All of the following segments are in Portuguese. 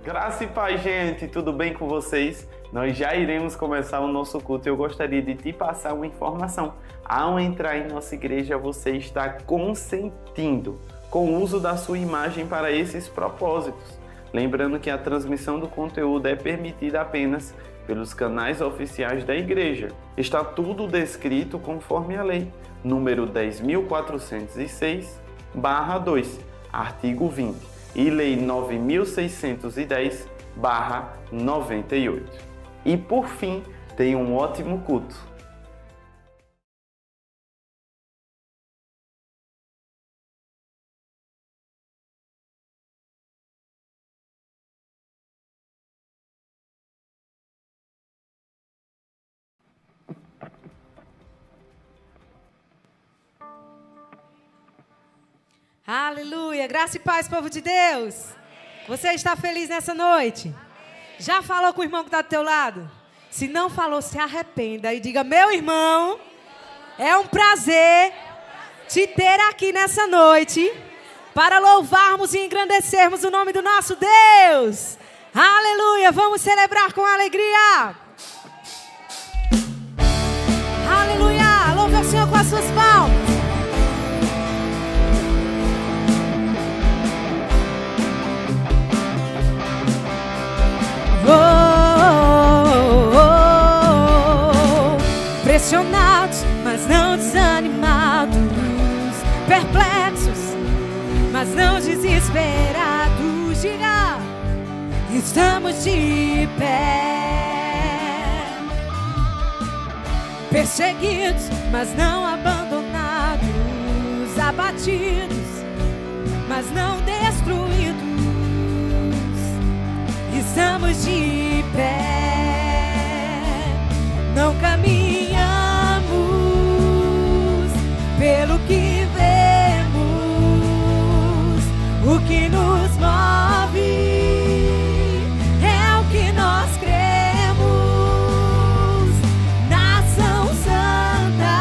Graça e paz, gente, tudo bem com vocês? Nós já iremos começar o nosso culto e eu gostaria de te passar uma informação. Ao entrar em nossa igreja, você está consentindo com o uso da sua imagem para esses propósitos. Lembrando que a transmissão do conteúdo é permitida apenas pelos canais oficiais da igreja. Está tudo descrito conforme a lei, número 10.406/2, artigo 20. E Lei 9.610/98. E por fim, tenha um ótimo culto. Aleluia, graça e paz, povo de Deus. Você está feliz nessa noite? Já falou com o irmão que está do teu lado? Se não falou, se arrependa e diga: meu irmão, é um prazer te ter aqui nessa noite para louvarmos e engrandecermos o nome do nosso Deus. Aleluia, vamos celebrar com alegria. Aleluia, louve ao Senhor com as suas palmas. Pressionados, mas não desanimados, perplexos, mas não desesperados. Diga, estamos de pé. Perseguidos, mas não abandonados, abatidos, mas não destruídos. Estamos de pé. Não caminhamos pelo que vemos. O que nos move é o que nós cremos. Nação Santa,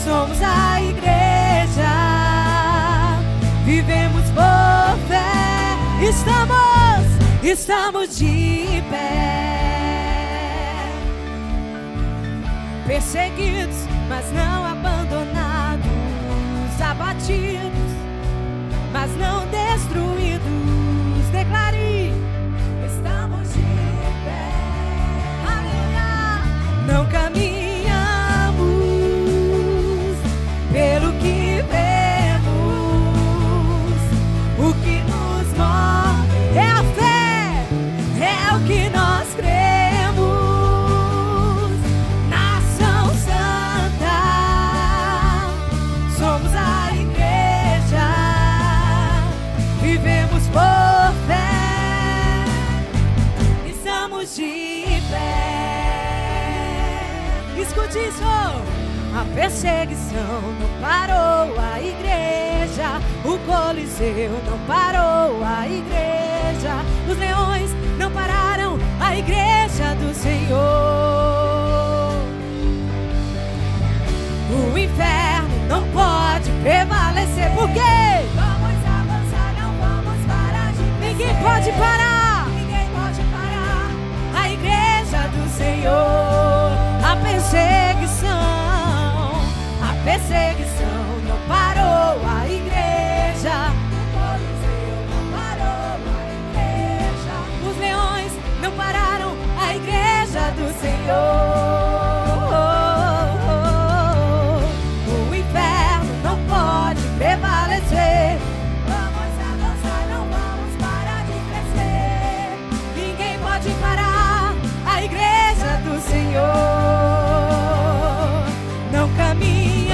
somos a igreja. Vivemos por fé. Estamos de pé. Perseguidos, mas não abandonados, abatidos, mas não destruídos. Declare, estamos de pé. Aleluia. Não caminhamos pelo que vemos. O que nos move é a fé, é o que nós cremos. Nação Santa, somos a igreja. Vivemos por fé. Estamos de pé. Escute isso. A perseguição não parou a igreja. O Coliseu não parou a igreja. Os leões não pararam a igreja do Senhor. O inferno não pode prevalecer. Por quê? Vamos avançar, não vamos parar de crescer. Ninguém pode parar. Ninguém pode parar a igreja do Senhor. A perseguição não parou a igreja. O Coliseu não parou a igreja. Os leões não pararam a igreja do Senhor. O inferno não pode prevalecer. Vamos avançar, não vamos parar de crescer. Ninguém pode parar a igreja do Senhor. Não caminhamos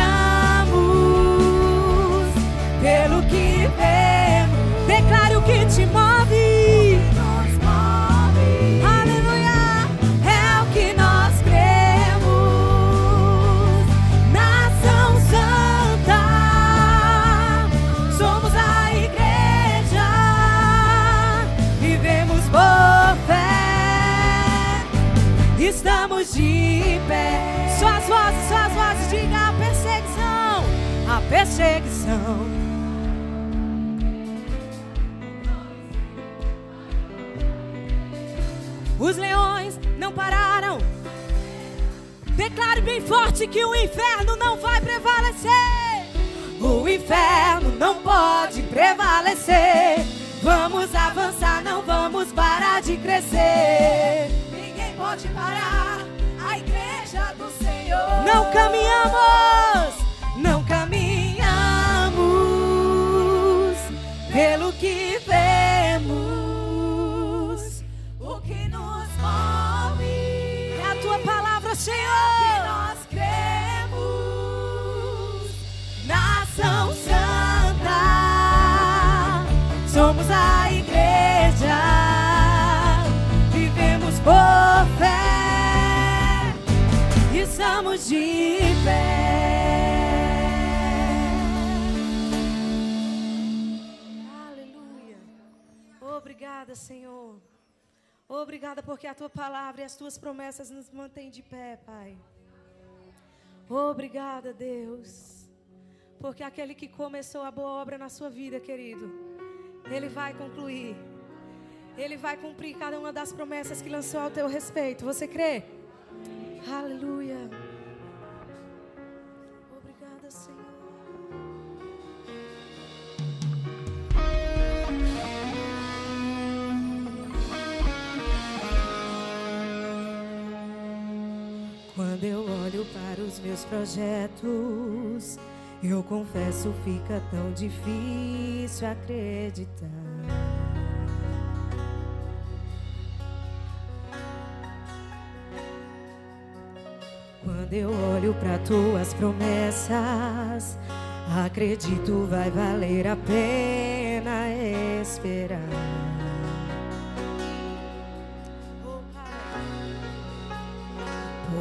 pelo que vemos. Declare o que te move. Nos move. Aleluia. É o que nós cremos. Nação Santa, somos a igreja. Vivemos por fé. Estamos de pé. Suas vozes, diga a perseguição. A perseguição. Os leões não pararam. Declare bem forte que o inferno não vai prevalecer. O inferno não pode prevalecer. Vamos avançar, não vamos parar de crescer. Ninguém pode parar a igreja do Senhor. Não caminhamos pelo que vemos. O que nos move é a tua palavra, Senhor. É o que nós cremos. Nação Santa, somos a igreja. Vivemos por fé. Estamos de pé. Aleluia. Obrigada, Senhor. Obrigada porque a tua palavra e as tuas promessas nos mantêm de pé, Pai. Obrigada, Deus. Porque aquele que começou a boa obra na sua vida, querido, Ele vai concluir. Ele vai cumprir cada uma das promessas que lançou ao teu respeito. Você crê? Aleluia. Obrigada, Senhor. Quando eu olho para os meus projetos, eu confesso, fica tão difícil acreditar. Quando eu olho para tuas promessas, acredito vai valer a pena esperar.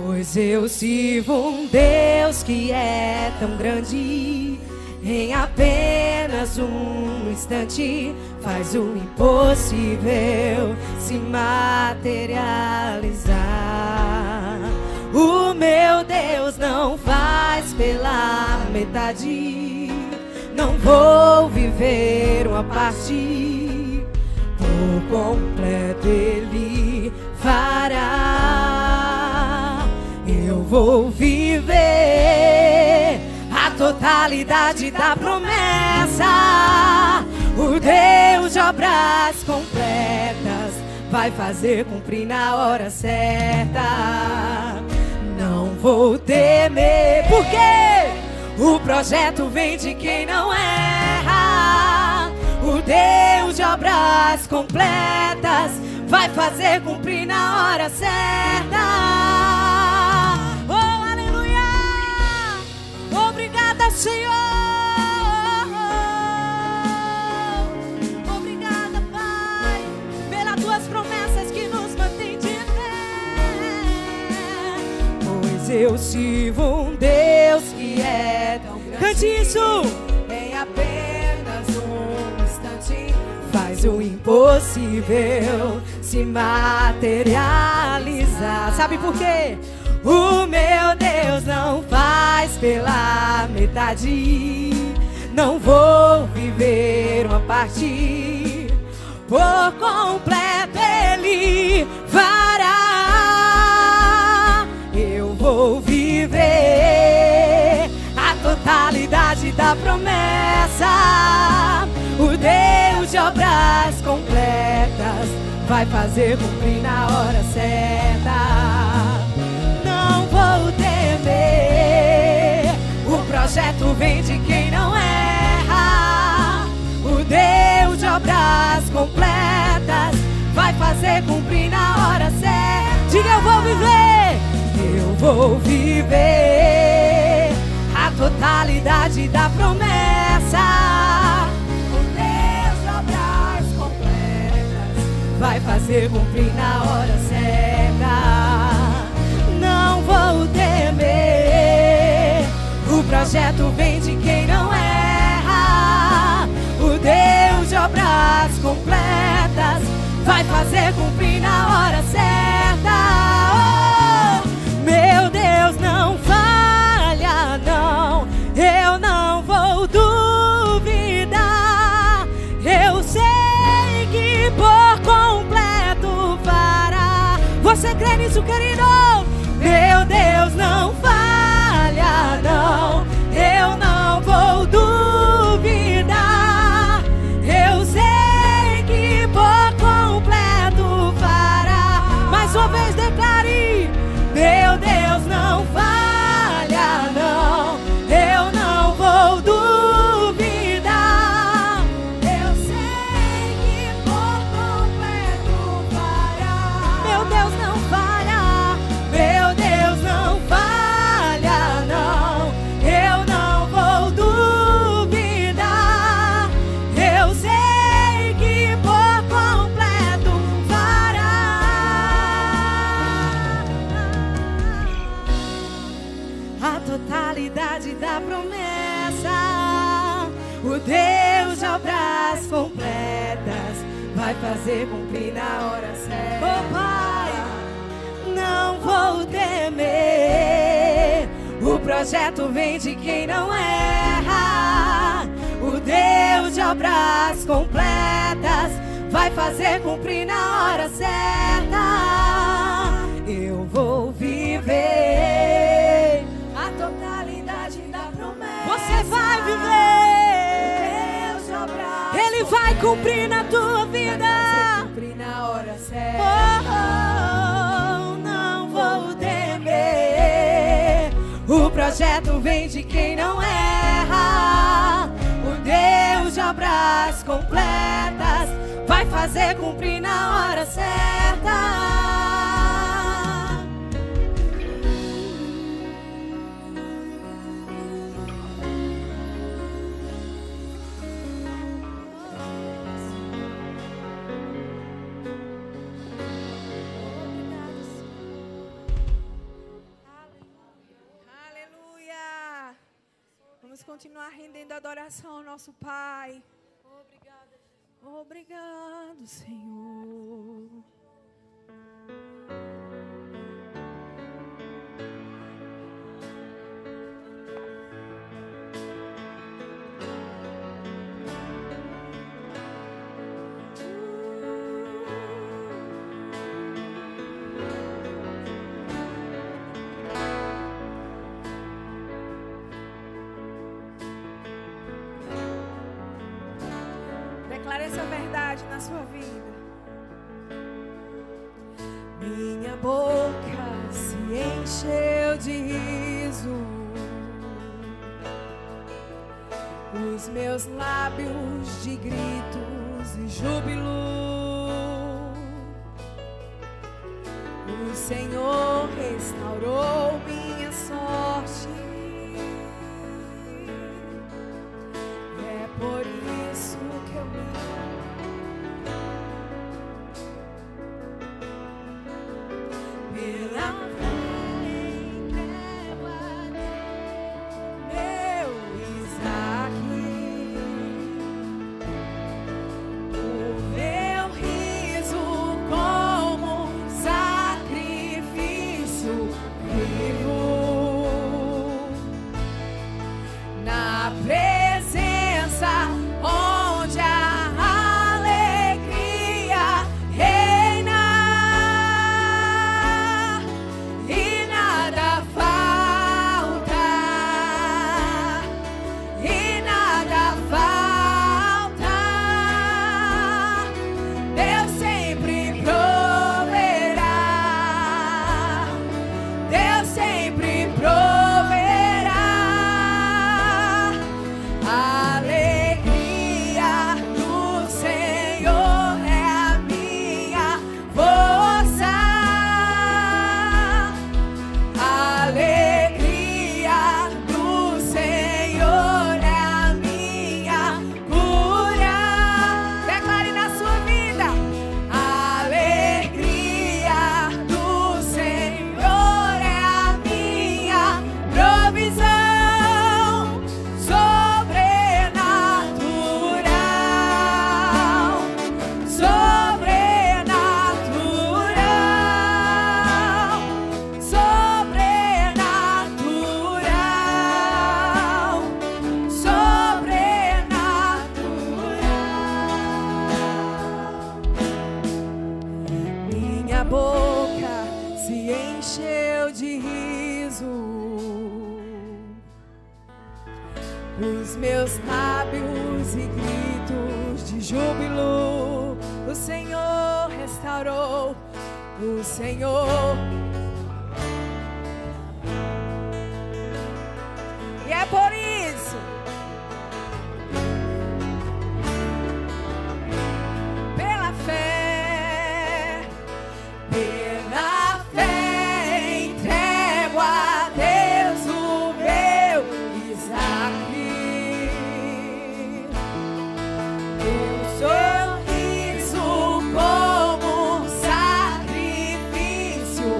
Pois eu sirvo um Deus que é tão grande, em apenas um instante faz o impossível se materializar. O meu Deus não faz pela metade, não vou viver uma parte, por completo Ele fará. Eu vou viver a totalidade da promessa. O Deus de obras completas vai fazer cumprir na hora certa. Não vou temer, porque o projeto vem de quem não erra. O Deus de obras completas vai fazer cumprir na hora certa. Oh, aleluia! Obrigada, Senhor. Obrigada, Pai, pelas tuas promessas que nos mantém de pé. Pois eu sirvo um Deus que é tão grande. Cante isso! Em apenas um instante faz o impossível se materializar. Sabe por quê? O meu Deus não faz pela metade, não vou viver uma parte, por completo Ele fará. Eu vou viver a totalidade da promessa. O Deus de obras completas vai fazer cumprir na hora certa. Não vou temer, o projeto vem de quem não erra. O Deus de obras completas vai fazer cumprir na hora certa. Diga, eu vou viver, eu vou viver a totalidade da promessa. O Deus de obras completas vai fazer cumprir na hora certa. Não vou temer, o projeto vem de quem não erra. O Deus de obras completas vai fazer cumprir na hora certa. Oh, meu Deus não falha, não, eu não vou duvidar. Eu sei que por completo fará. Você crê nisso, querido? Meu Deus não falha, não, eu não vou duvidar. Eu sei que por completo fará. Mais uma vez declare: meu Deus não falha, não, eu não vou duvidar. Eu sei que por completo fará. Meu Deus não falha, meu Deus não falha, não, eu não vou duvidar. Eu sei que por completo fará. A totalidade da promessa, o Deus de obras completas vai fazer cumprir na hora certa. Oh, Pai, não vou temer, o projeto vem de quem não erra. O Deus de obras completas vai fazer cumprir na hora certa. Eu vou viver a totalidade da promessa. Você vai viver, Deus de obras, Ele vai cumprir na tua vida. Vai cumprir na hora certa. Oh, não vou temer, projeto vem de quem não erra. O Deus de obras completas vai fazer cumprir na hora certa. Continuar rendendo adoração ao nosso Pai. Obrigado, Senhor. Declare essa verdade na sua vida. Minha boca se encheu de riso, os meus lábios de gritos e júbilo. O Senhor restaurou minha sorte. É por isso que eu me pela fé entrego a Deus, meu Isaac, o meu riso como sacrifício vivo, na presença onde a alegria reina e nada falta, e nada falta. Deus sempre proverá, Deus sempre proverá. A alegria do Senhor é a minha força. A alegria do Senhor é a minha cura. Declare na sua vida. A alegria do Senhor é a minha provisão sobrenatural, sobrenatural, sobrenatural, sobrenatural. Minha boca se encheu de riso, os meus lábios e gritos de júbilo. O Senhor restaurou, o Senhor. E é por isso, pela fé, entrego a Deus o meu Isaac, meu sorriso como sacrifício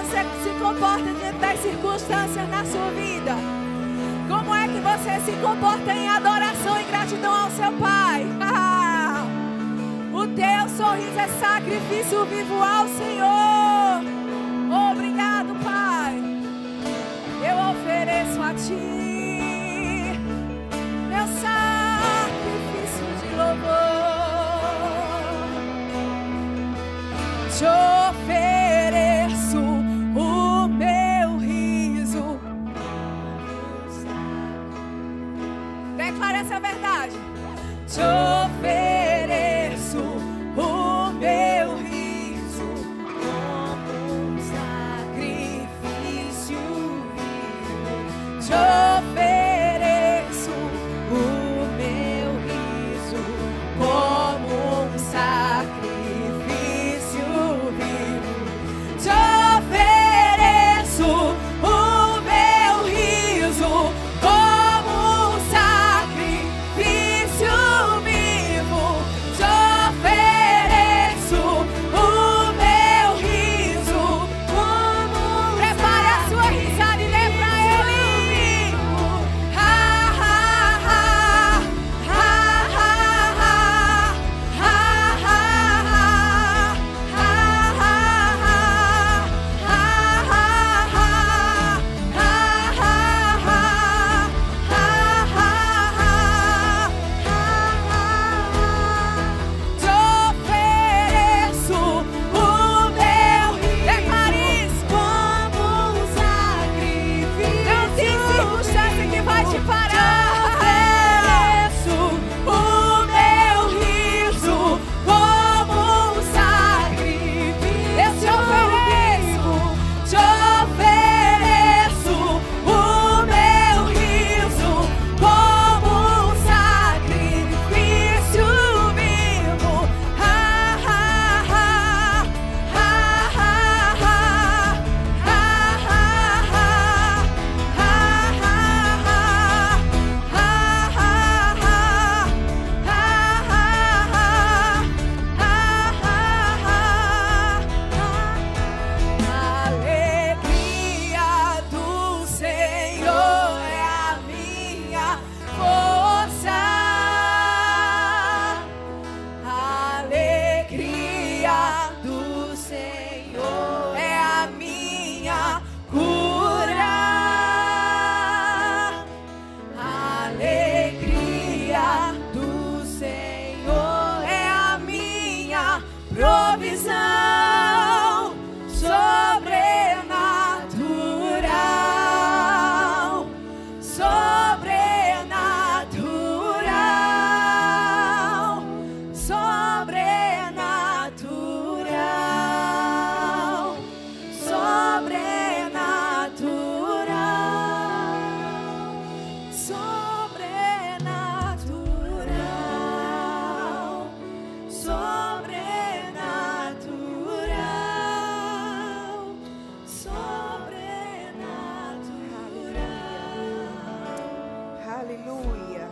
você se comporta diante das circunstâncias na sua vida? Como é que você se comporta em adoração e gratidão ao seu Pai? O teu sorriso é sacrifício vivo ao Senhor. Obrigado, Pai. Eu ofereço a Ti meu sacrifício de louvor. Te ofereço o meu riso. Declara essa verdade. Te ofereço o meu riso como um sacrifício vivo. Te ofereço o meu riso como um sacrifício vivo. Te ofereço o meu riso como um sacrifício vivo. Te ofereço o meu riso como um prepare a sua risada e dê pra Ele. Ha, ha, ha, ha, ha, ha, ha, te ofereço o meu riso como um sacrifício. Não tem circunstância que vai te parar. Te ofereço o meu riso como um sacrifício. Eu te ofereço o meu riso como um sacrifício vivo. Ha, ha, ha, ha, ha, ha, ha, alegria do Senhor é a minha força. Alegria do Senhor é a minha cura. Alegria do Senhor é a minha provisão sobrenatural, sobrenatural, sobrenatural, sobrenatural, sobrenatural, sobrenatural. Aleluia.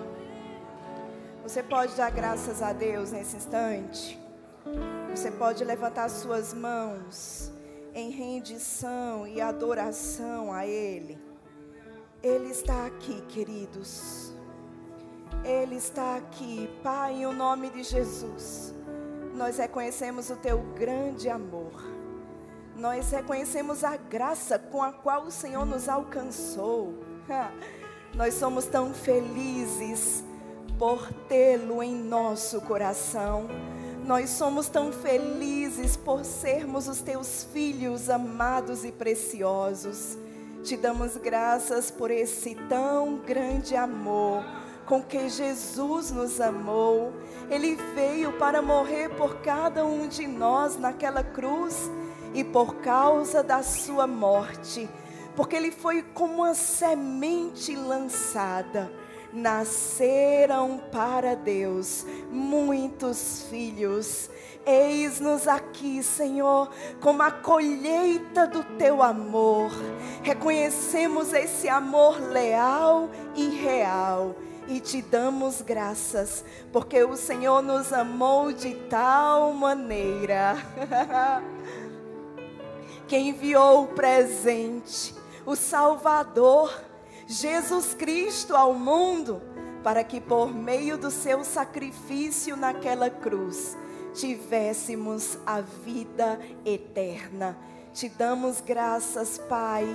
Você pode dar graças a Deus nesse instante. Você pode levantar suas mãos em rendição e adoração a Ele. Ele está aqui, queridos. Ele está aqui. Pai, em o nome de Jesus, nós reconhecemos o Teu grande amor. Nós reconhecemos a graça com a qual o Senhor nos alcançou. Nós somos tão felizes por tê-lo em nosso coração. Nós somos tão felizes por sermos os Teus filhos amados e preciosos. Te damos graças por esse tão grande amor com que Jesus nos amou. Ele veio para morrer por cada um de nós naquela cruz. E por causa da sua morte, porque Ele foi como uma semente lançada, nasceram para Deus muitos filhos. Eis-nos aqui, Senhor, como a colheita do Teu amor. Reconhecemos esse amor leal e real. E te damos graças, porque o Senhor nos amou de tal maneira que enviou o presente, o Salvador, Jesus Cristo ao mundo, para que por meio do seu sacrifício naquela cruz, tivéssemos a vida eterna. Te damos graças, Pai,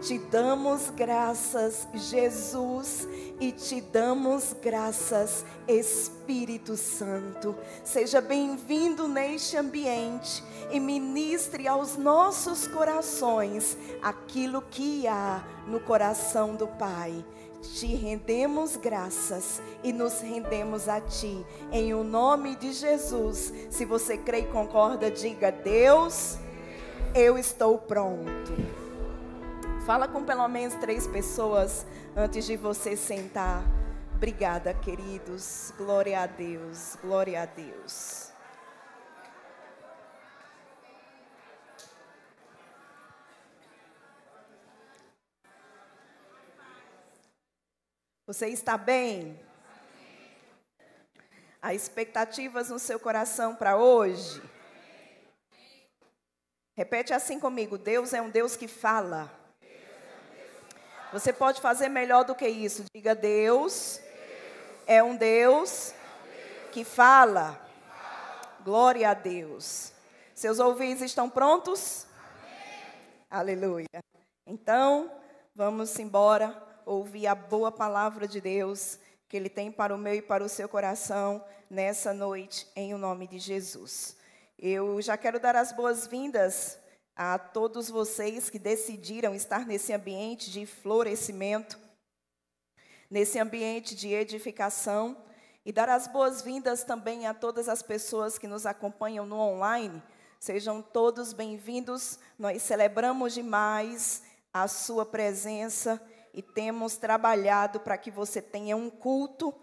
te damos graças, Jesus, e te damos graças, Espírito Santo. Seja bem-vindo neste ambiente e ministre aos nossos corações aquilo que há no coração do Pai. Te rendemos graças e nos rendemos a Ti, em o nome de Jesus. Se você crê e concorda, diga: Deus, eu estou pronto. Fala com pelo menos 3 pessoas antes de você sentar. Obrigada, queridos. Glória a Deus, glória a Deus. Você está bem? Há expectativas no seu coração para hoje? Repete assim comigo: Deus é um Deus que fala. Você pode fazer melhor do que isso. Diga: Deus é um Deus que fala. Glória a Deus. Seus ouvidos estão prontos? Aleluia. Então, vamos embora ouvir a boa palavra de Deus que Ele tem para o meu e para o seu coração nessa noite, em o nome de Jesus. Eu já quero dar as boas-vindas a todos vocês que decidiram estar nesse ambiente de florescimento, nesse ambiente de edificação, e dar as boas-vindas também a todas as pessoas que nos acompanham no online. Sejam todos bem-vindos. Nós celebramos demais a sua presença e temos trabalhado para que você tenha um culto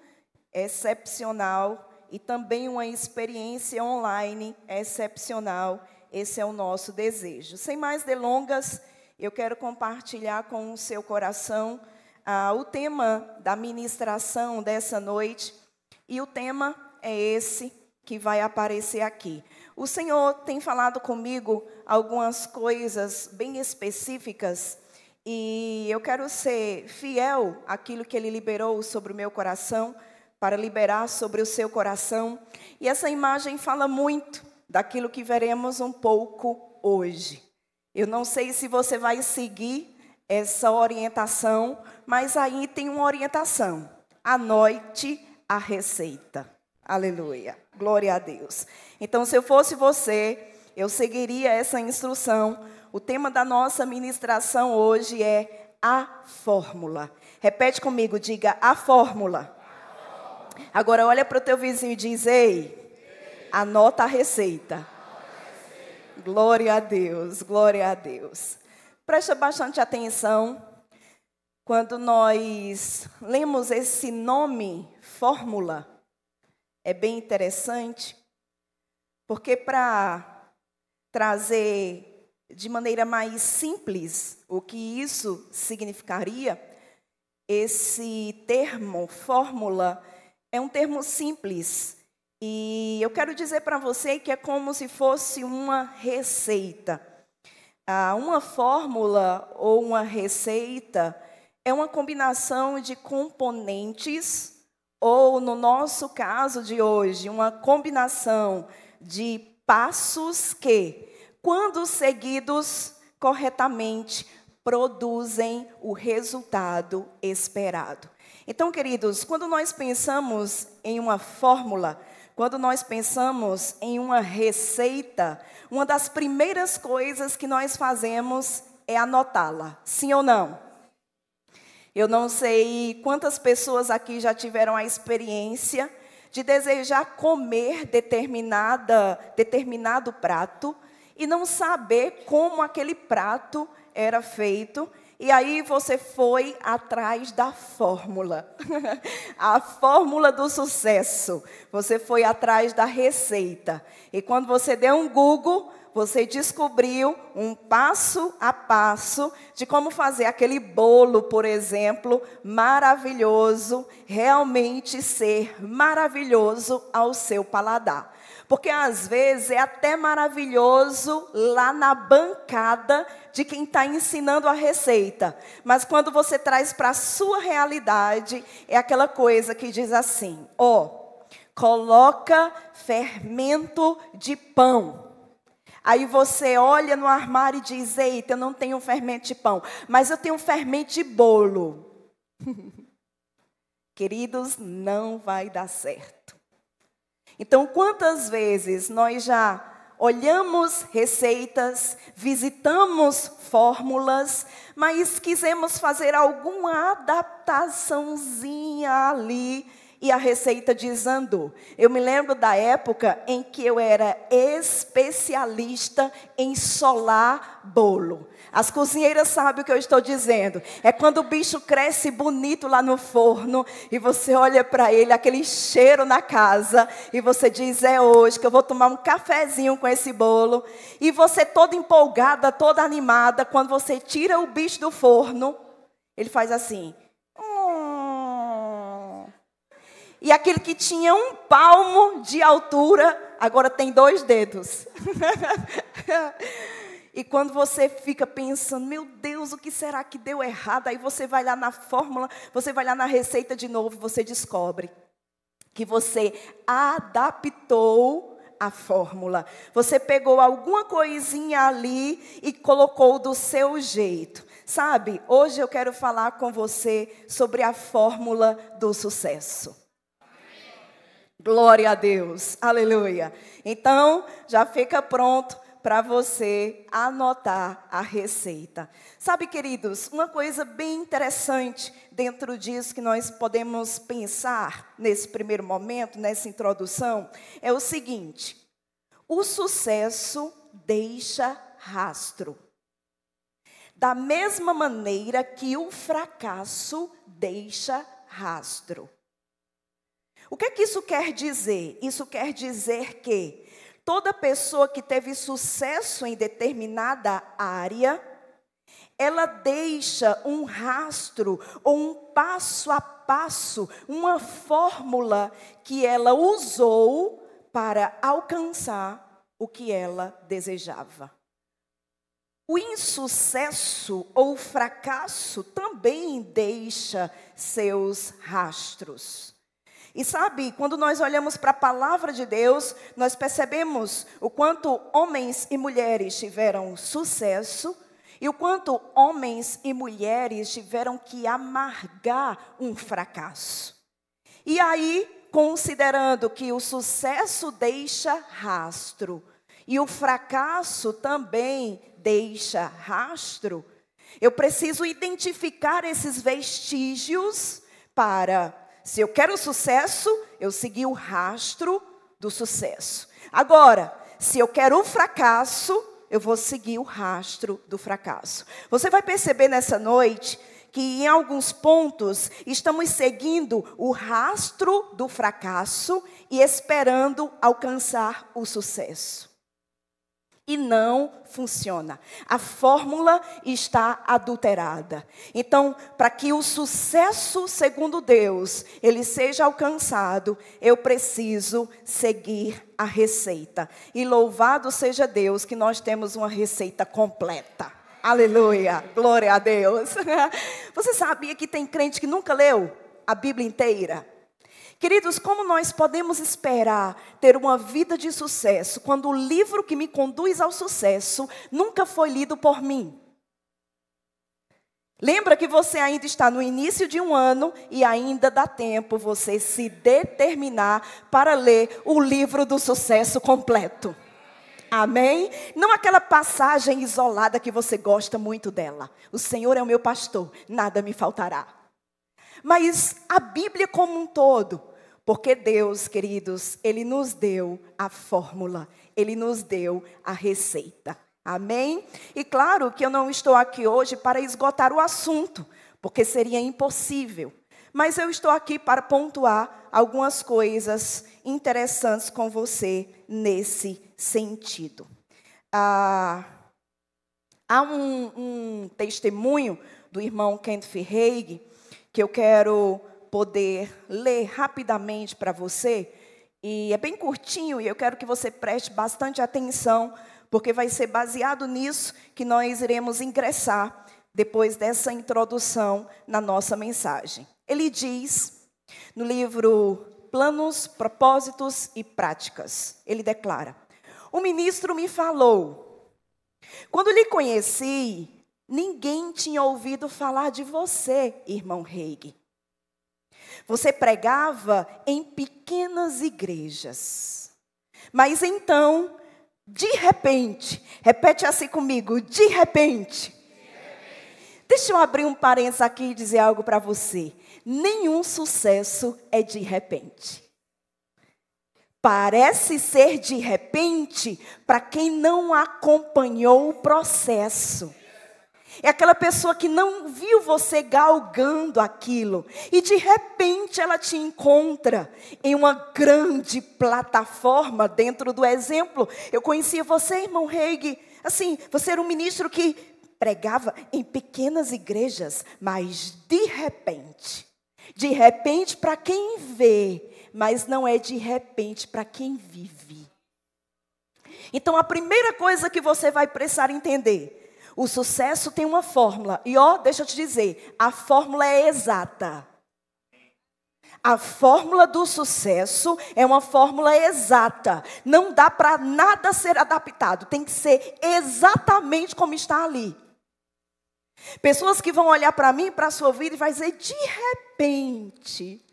excepcional e também uma experiência online excepcional. Esse é o nosso desejo. Sem mais delongas, eu quero compartilhar com o seu coração o tema da ministração dessa noite. E o tema é esse que vai aparecer aqui. O Senhor tem falado comigo algumas coisas bem específicas e eu quero ser fiel àquilo que Ele liberou sobre o meu coração, para liberar sobre o seu coração. E essa imagem fala muito daquilo que veremos um pouco hoje. Eu não sei se você vai seguir essa orientação, mas aí tem uma orientação. Anote a receita. Aleluia. Glória a Deus. Então, se eu fosse você, eu seguiria essa instrução. O tema da nossa ministração hoje é a fórmula. Repete comigo, diga: a fórmula. Agora olha para o teu vizinho e diz: ei, anota a receita. Glória a Deus, glória a Deus. Presta bastante atenção. Quando nós lemos esse nome, fórmula, é bem interessante, porque para trazer de maneira mais simples o que isso significaria, esse termo, fórmula, é um termo simples. E eu quero dizer para você que é como se fosse uma receita. Uma fórmula ou uma receita é uma combinação de componentes, ou no nosso caso de hoje, uma combinação de passos que, quando seguidos corretamente, produzem o resultado esperado. Então, queridos, quando nós pensamos em uma fórmula, quando nós pensamos em uma receita, uma das primeiras coisas que nós fazemos é anotá-la, sim ou não? Eu não sei quantas pessoas aqui já tiveram a experiência de desejar comer determinado prato e não saber como aquele prato era feito. E aí você foi atrás da fórmula, a fórmula do sucesso. Você foi atrás da receita. E quando você deu um Google, você descobriu um passo a passo de como fazer aquele bolo, por exemplo, maravilhoso, realmente ser maravilhoso ao seu paladar. Porque às vezes é até maravilhoso lá na bancada de quem está ensinando a receita. Mas quando você traz para a sua realidade, é aquela coisa que diz assim, coloca fermento de pão. Aí você olha no armário e diz, eita, eu não tenho fermento de pão, mas eu tenho fermento de bolo. Queridos, não vai dar certo. Então, quantas vezes nós já olhamos receitas, visitamos fórmulas, mas quisemos fazer alguma adaptaçãozinha ali e a receita desandou. Eu me lembro da época em que eu era especialista em solar bolo. As cozinheiras sabem o que eu estou dizendo. É quando o bicho cresce bonito lá no forno e você olha para ele, aquele cheiro na casa, e você diz, é hoje que eu vou tomar um cafezinho com esse bolo. E você toda empolgada, toda animada, quando você tira o bicho do forno, ele faz assim. E aquele que tinha 1 palmo de altura, agora tem 2 dedos. E quando você fica pensando, meu Deus, o que será que deu errado? Aí você vai lá na fórmula, você vai lá na receita de novo, você descobre que você adaptou a fórmula. Você pegou alguma coisinha ali e colocou do seu jeito. Sabe, hoje eu quero falar com você sobre a fórmula do sucesso. Glória a Deus, aleluia. Então, já fica pronto para você anotar a receita. Sabe, queridos, uma coisa bem interessante dentro disso que nós podemos pensar nesse primeiro momento, nessa introdução, é o seguinte: o sucesso deixa rastro. Da mesma maneira que o fracasso deixa rastro. O que é que isso quer dizer? Isso quer dizer que toda pessoa que teve sucesso em determinada área, ela deixa um rastro ou um passo a passo, uma fórmula que ela usou para alcançar o que ela desejava. O insucesso ou fracasso também deixa seus rastros. E sabe, quando nós olhamos para a palavra de Deus, nós percebemos o quanto homens e mulheres tiveram sucesso e o quanto homens e mulheres tiveram que amargar um fracasso. E aí, considerando que o sucesso deixa rastro e o fracasso também deixa rastro, eu preciso identificar esses vestígios para... Se eu quero sucesso, eu segui o rastro do sucesso. Agora, se eu quero o fracasso, eu vou seguir o rastro do fracasso. Você vai perceber nessa noite que em alguns pontos estamos seguindo o rastro do fracasso e esperando alcançar o sucesso. E não funciona. A fórmula está adulterada. Então, para que o sucesso, segundo Deus, ele seja alcançado, eu preciso seguir a receita. E louvado seja Deus que nós temos uma receita completa. Aleluia, glória a Deus. Você sabia que tem crente que nunca leu a Bíblia inteira? Queridos, como nós podemos esperar ter uma vida de sucesso quando o livro que me conduz ao sucesso nunca foi lido por mim? Lembra que você ainda está no início de um ano e ainda dá tempo você se determinar para ler o livro do sucesso completo. Amém? Não aquela passagem isolada que você gosta muito dela. O Senhor é o meu pastor, nada me faltará. Mas a Bíblia como um todo. Porque Deus, queridos, Ele nos deu a fórmula, Ele nos deu a receita. Amém? E claro que eu não estou aqui hoje para esgotar o assunto, porque seria impossível. Mas eu estou aqui para pontuar algumas coisas interessantes com você nesse sentido. Há um testemunho do irmão Kenneth Hagin que eu quero poder ler rapidamente para você, E é bem curtinho e eu quero que você preste bastante atenção, porque vai ser baseado nisso que nós iremos ingressar depois dessa introdução na nossa mensagem. Ele diz, no livro Planos, Propósitos e Práticas, ele declara: o ministro me falou, quando lhe conheci, ninguém tinha ouvido falar de você, irmão Reig. Você pregava em pequenas igrejas. Mas então, de repente, repete assim comigo, de repente. Deixa eu abrir um parênteses aqui e dizer algo para você. Nenhum sucesso é de repente. Parece ser de repente para quem não acompanhou o processo. É aquela pessoa que não viu você galgando aquilo. E de repente ela te encontra em uma grande plataforma dentro do exemplo. Eu conhecia você, irmão Reig. Assim, você era um ministro que pregava em pequenas igrejas. Mas de repente para quem vê, mas não é de repente para quem vive. Então a primeira coisa que você vai precisar entender: o sucesso tem uma fórmula. E deixa eu te dizer, a fórmula é exata. A fórmula do sucesso é uma fórmula exata. Não dá para nada ser adaptado. Tem que ser exatamente como está ali. Pessoas que vão olhar para mim, para a sua vida, e vai dizer, de repente,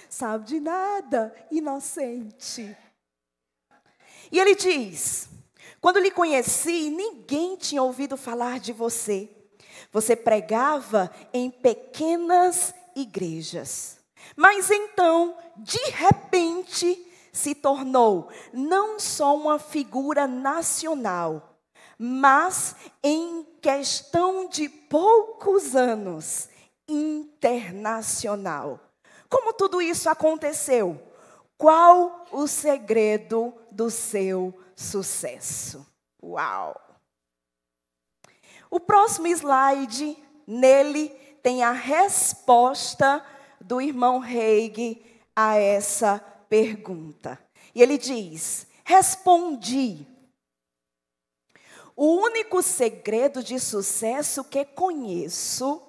sabe de nada, inocente. E ele diz: quando lhe conheci, ninguém tinha ouvido falar de você. Você pregava em pequenas igrejas. Mas então, de repente, se tornou não só uma figura nacional, mas em questão de poucos anos, internacional. Como tudo isso aconteceu? Qual o segredo do seu sucesso? Uau! O próximo slide, nele tem a resposta do irmão Reig a essa pergunta. E ele diz: respondi. O único segredo de sucesso que conheço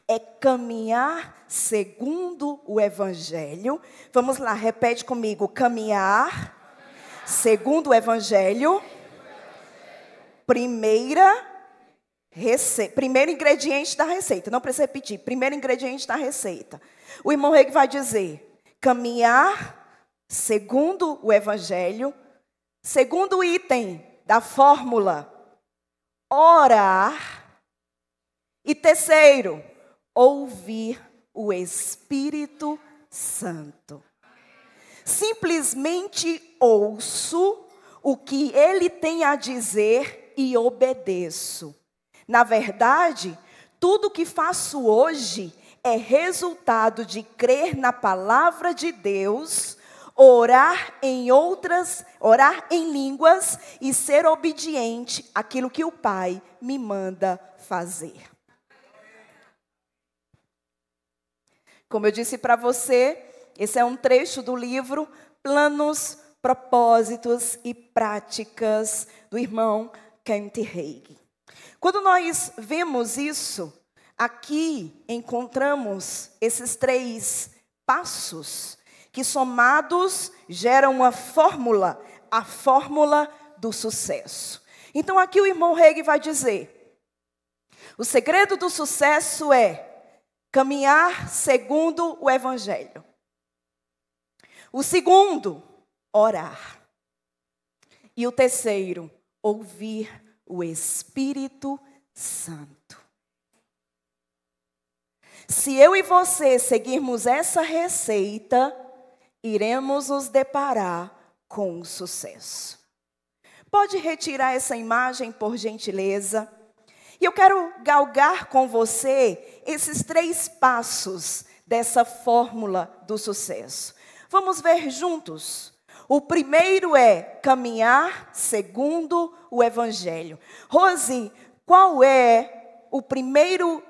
é caminhar segundo o Evangelho. Vamos lá, repete comigo. Caminhar segundo o Evangelho. Primeiro ingrediente da receita. Não precisa repetir. Primeiro ingrediente da receita. O irmão Reig vai dizer: caminhar segundo o Evangelho. Segundo item da fórmula: orar. E terceiro, ouvir o Espírito Santo. Simplesmente ouço o que ele tem a dizer e obedeço. Na verdade, tudo que faço hoje é resultado de crer na palavra de Deus, orar em línguas e ser obediente àquilo que o Pai me manda fazer. Como eu disse para você, esse é um trecho do livro Planos, Propósitos e Práticas do irmão Kent Reig. Quando nós vemos isso, aqui encontramos esses 3 passos que somados geram uma fórmula, a fórmula do sucesso. Então aqui o irmão Reig vai dizer: o segredo do sucesso é caminhar segundo o Evangelho. O segundo, orar. E o terceiro, ouvir o Espírito Santo. Se eu e você seguirmos essa receita, iremos nos deparar com o sucesso. Pode retirar essa imagem, por gentileza? E eu quero galgar com você esses 3 passos dessa fórmula do sucesso. Vamos ver juntos. O primeiro é caminhar segundo o Evangelho. Rose, qual é o primeiro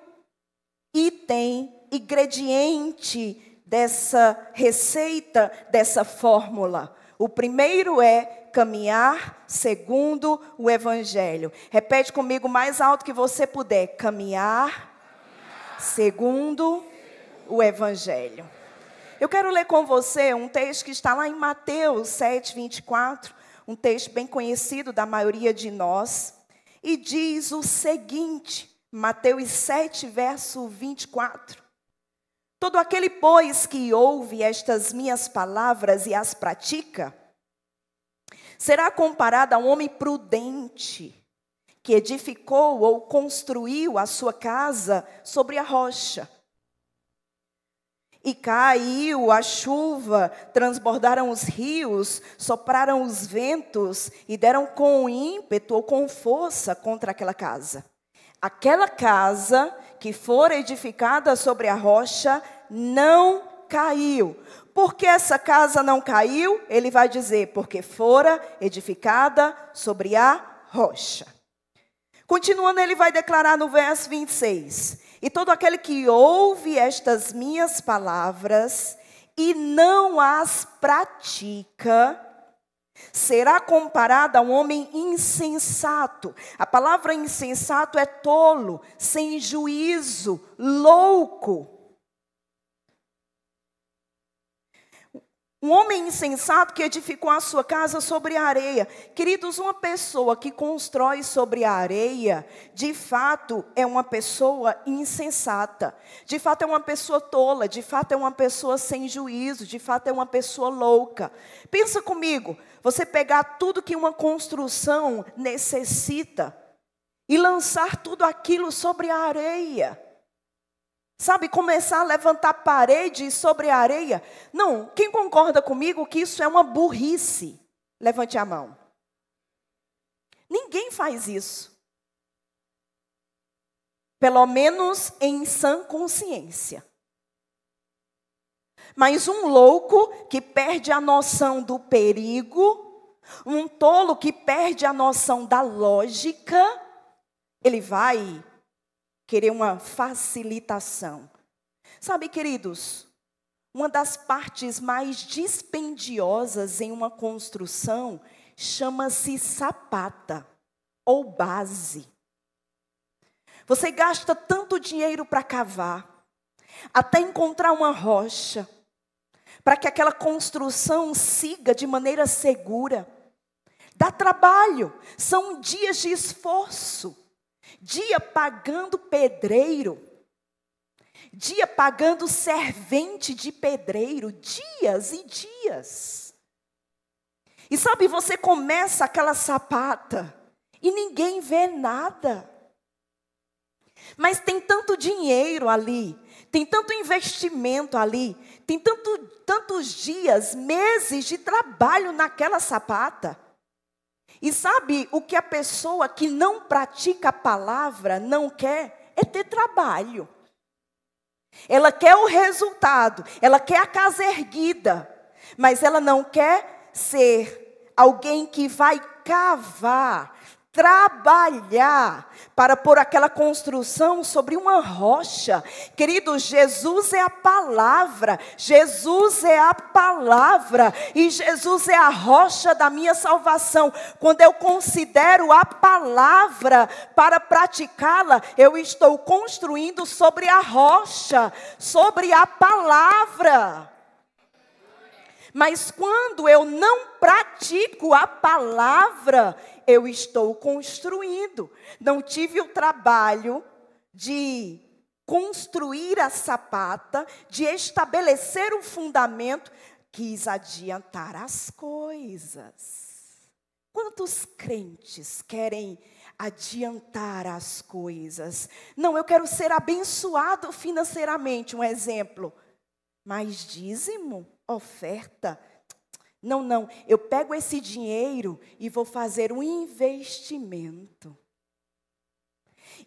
item, ingrediente dessa receita, dessa fórmula. O primeiro é caminhar segundo o Evangelho. Repete comigo mais alto que você puder. Caminhar segundo o Evangelho. Eu quero ler com você um texto que está lá em Mateus 7, 24. Um texto bem conhecido da maioria de nós. E diz o seguinte, Mateus 7, verso 24. Todo aquele, pois, que ouve estas minhas palavras e as pratica, será comparado a um homem prudente, que edificou ou construiu a sua casa sobre a rocha. E caiu a chuva, transbordaram os rios, sopraram os ventos e deram com ímpeto ou com força contra aquela casa. Aquela casa que for edificada sobre a rocha não caiu. Por que essa casa não caiu? Ele vai dizer, porque fora edificada sobre a rocha. Continuando, ele vai declarar no verso 26. E todo aquele que ouve estas minhas palavras e não as pratica, será comparado a um homem insensato. A palavra insensato é tolo, sem juízo, louco. Um homem insensato que edificou a sua casa sobre a areia. Queridos, uma pessoa que constrói sobre a areia, de fato é uma pessoa insensata. De fato é uma pessoa tola, de fato é uma pessoa sem juízo, de fato é uma pessoa louca. Pensa comigo, você pegar tudo que uma construção necessita e lançar tudo aquilo sobre a areia. Sabe, começar a levantar paredes sobre a areia. Não, quem concorda comigo que isso é uma burrice? Levante a mão. Ninguém faz isso. Pelo menos em sã consciência. Mas um louco que perde a noção do perigo, um tolo que perde a noção da lógica, ele vai querer uma facilitação. Sabe, queridos, uma das partes mais dispendiosas em uma construção chama-se sapata ou base. Você gasta tanto dinheiro para cavar, até encontrar uma rocha, para que aquela construção siga de maneira segura. Dá trabalho, são dias de esforço. Dia pagando pedreiro, dia pagando servente de pedreiro, dias e dias. E sabe, você começa aquela sapata e ninguém vê nada. Mas tem tanto dinheiro ali, tem tanto investimento ali, tem tantos dias, meses de trabalho naquela sapata. E sabe o que a pessoa que não pratica a palavra não quer? É ter trabalho. Ela quer o resultado, ela quer a casa erguida, mas ela não quer ser alguém que vai cavar, trabalhar para pôr aquela construção sobre uma rocha. Queridos, Jesus é a palavra, Jesus é a palavra e Jesus é a rocha da minha salvação. Quando eu considero a palavra para praticá-la, eu estou construindo sobre a rocha, sobre a palavra. Mas quando eu não pratico a palavra, eu estou construindo. Não tive o trabalho de construir a sapata, de estabelecer o fundamento, quis adiantar as coisas. Quantos crentes querem adiantar as coisas? Não, eu quero ser abençoado financeiramente, um exemplo. Mas dízimo, oferta, não, eu pego esse dinheiro e vou fazer um investimento.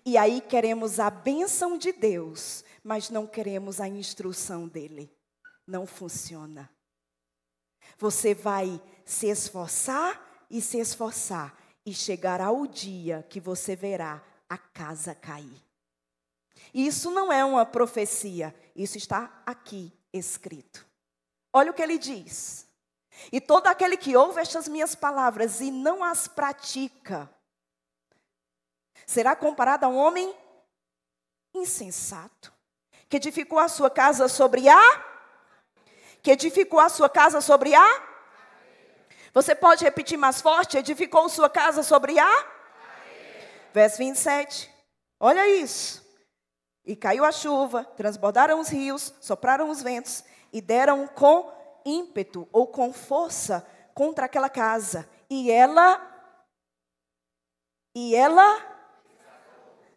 E aí queremos a bênção de Deus, mas não queremos a instrução dele. Não funciona. Você vai se esforçar e chegará o dia que você verá a casa cair. Isso não é uma profecia, isso está aqui, escrito. Olha o que ele diz. E todo aquele que ouve estas minhas palavras e não as pratica, será comparado a um homem insensato, que edificou a sua casa sobre a... Que edificou a sua casa sobre a... Você pode repetir mais forte? Edificou sua casa sobre a... Verso 27. Olha isso. E caiu a chuva, transbordaram os rios, sopraram os ventos e deram com ímpeto ou com força contra aquela casa. E ela,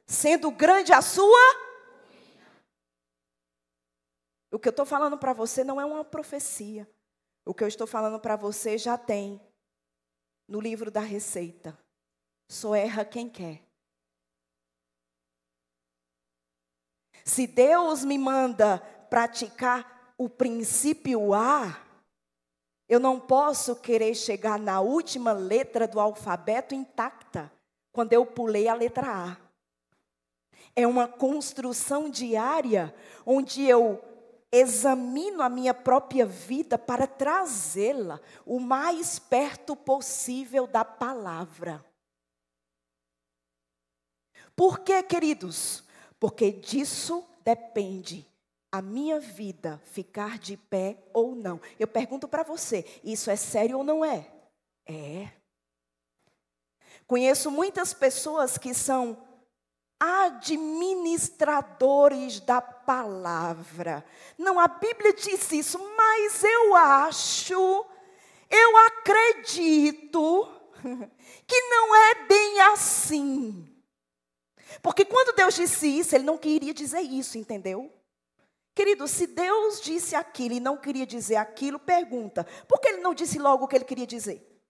sendo grande a sua... O que eu estou falando para você não é uma profecia. O que eu estou falando para você já tem no livro da receita. Só erra quem quer. Se Deus me manda praticar o princípio A, eu não posso querer chegar na última letra do alfabeto intacta, quando eu pulei a letra A. É uma construção diária, onde eu examino a minha própria vida para trazê-la o mais perto possível da palavra. Por quê, queridos? Porque disso depende a minha vida ficar de pé ou não. Eu pergunto para você, isso é sério ou não é? É. Conheço muitas pessoas que são administradores da palavra. Não, a Bíblia diz isso, mas eu acredito que não é bem assim. Porque quando Deus disse isso, Ele não queria dizer isso, entendeu? Querido, se Deus disse aquilo e não queria dizer aquilo, pergunta, por que Ele não disse logo o que Ele queria dizer?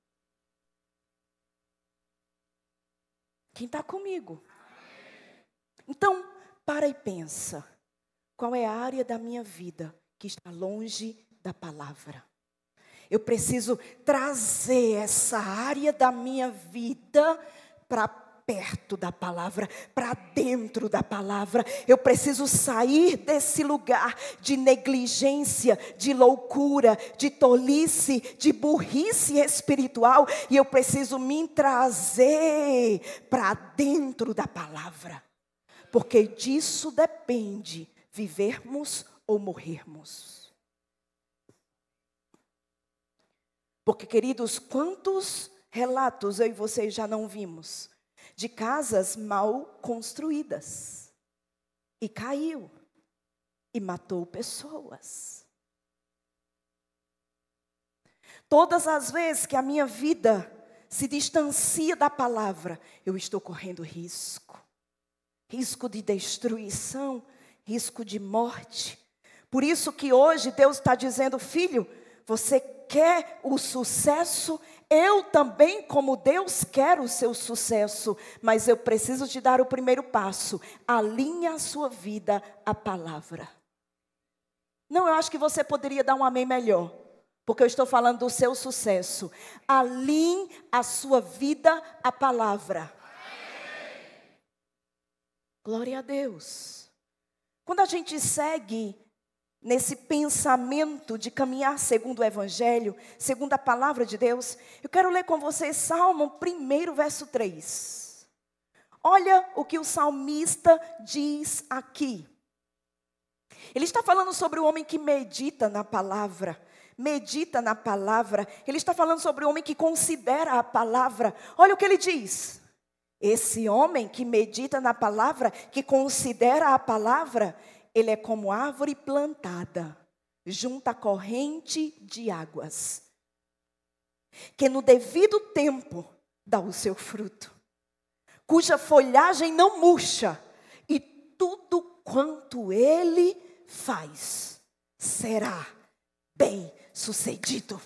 Quem está comigo? Então, para e pensa, qual é a área da minha vida que está longe da palavra? Eu preciso trazer essa área da minha vida para perto da palavra, para dentro da palavra. Eu preciso sair desse lugar de negligência, de loucura, de tolice, de burrice espiritual, e eu preciso me trazer para dentro da palavra. Porque disso depende vivermos ou morrermos. Porque, queridos, quantos relatos eu e vocês já não vimos de casas mal construídas e caiu e matou pessoas. Todas as vezes que a minha vida se distancia da palavra, eu estou correndo risco. Risco de destruição, risco de morte. Por isso que hoje Deus está dizendo, filho, você quer o sucesso? Eu também, como Deus, quero o seu sucesso. Mas eu preciso te dar o primeiro passo. Alinhe a sua vida à palavra. Não, eu acho que você poderia dar um amém melhor. Porque eu estou falando do seu sucesso. Alinhe a sua vida à palavra. Glória a Deus. Quando a gente segue nesse pensamento de caminhar segundo o Evangelho, segundo a palavra de Deus, eu quero ler com vocês Salmo 1, verso 3. Olha o que o salmista diz aqui. Ele está falando sobre o homem que medita na palavra. Medita na palavra. Ele está falando sobre o homem que considera a palavra. Olha o que ele diz. Esse homem que medita na palavra, que considera a palavra, ele é como árvore plantada junto à corrente de águas, que no devido tempo dá o seu fruto, cuja folhagem não murcha, e tudo quanto ele faz será bem sucedido.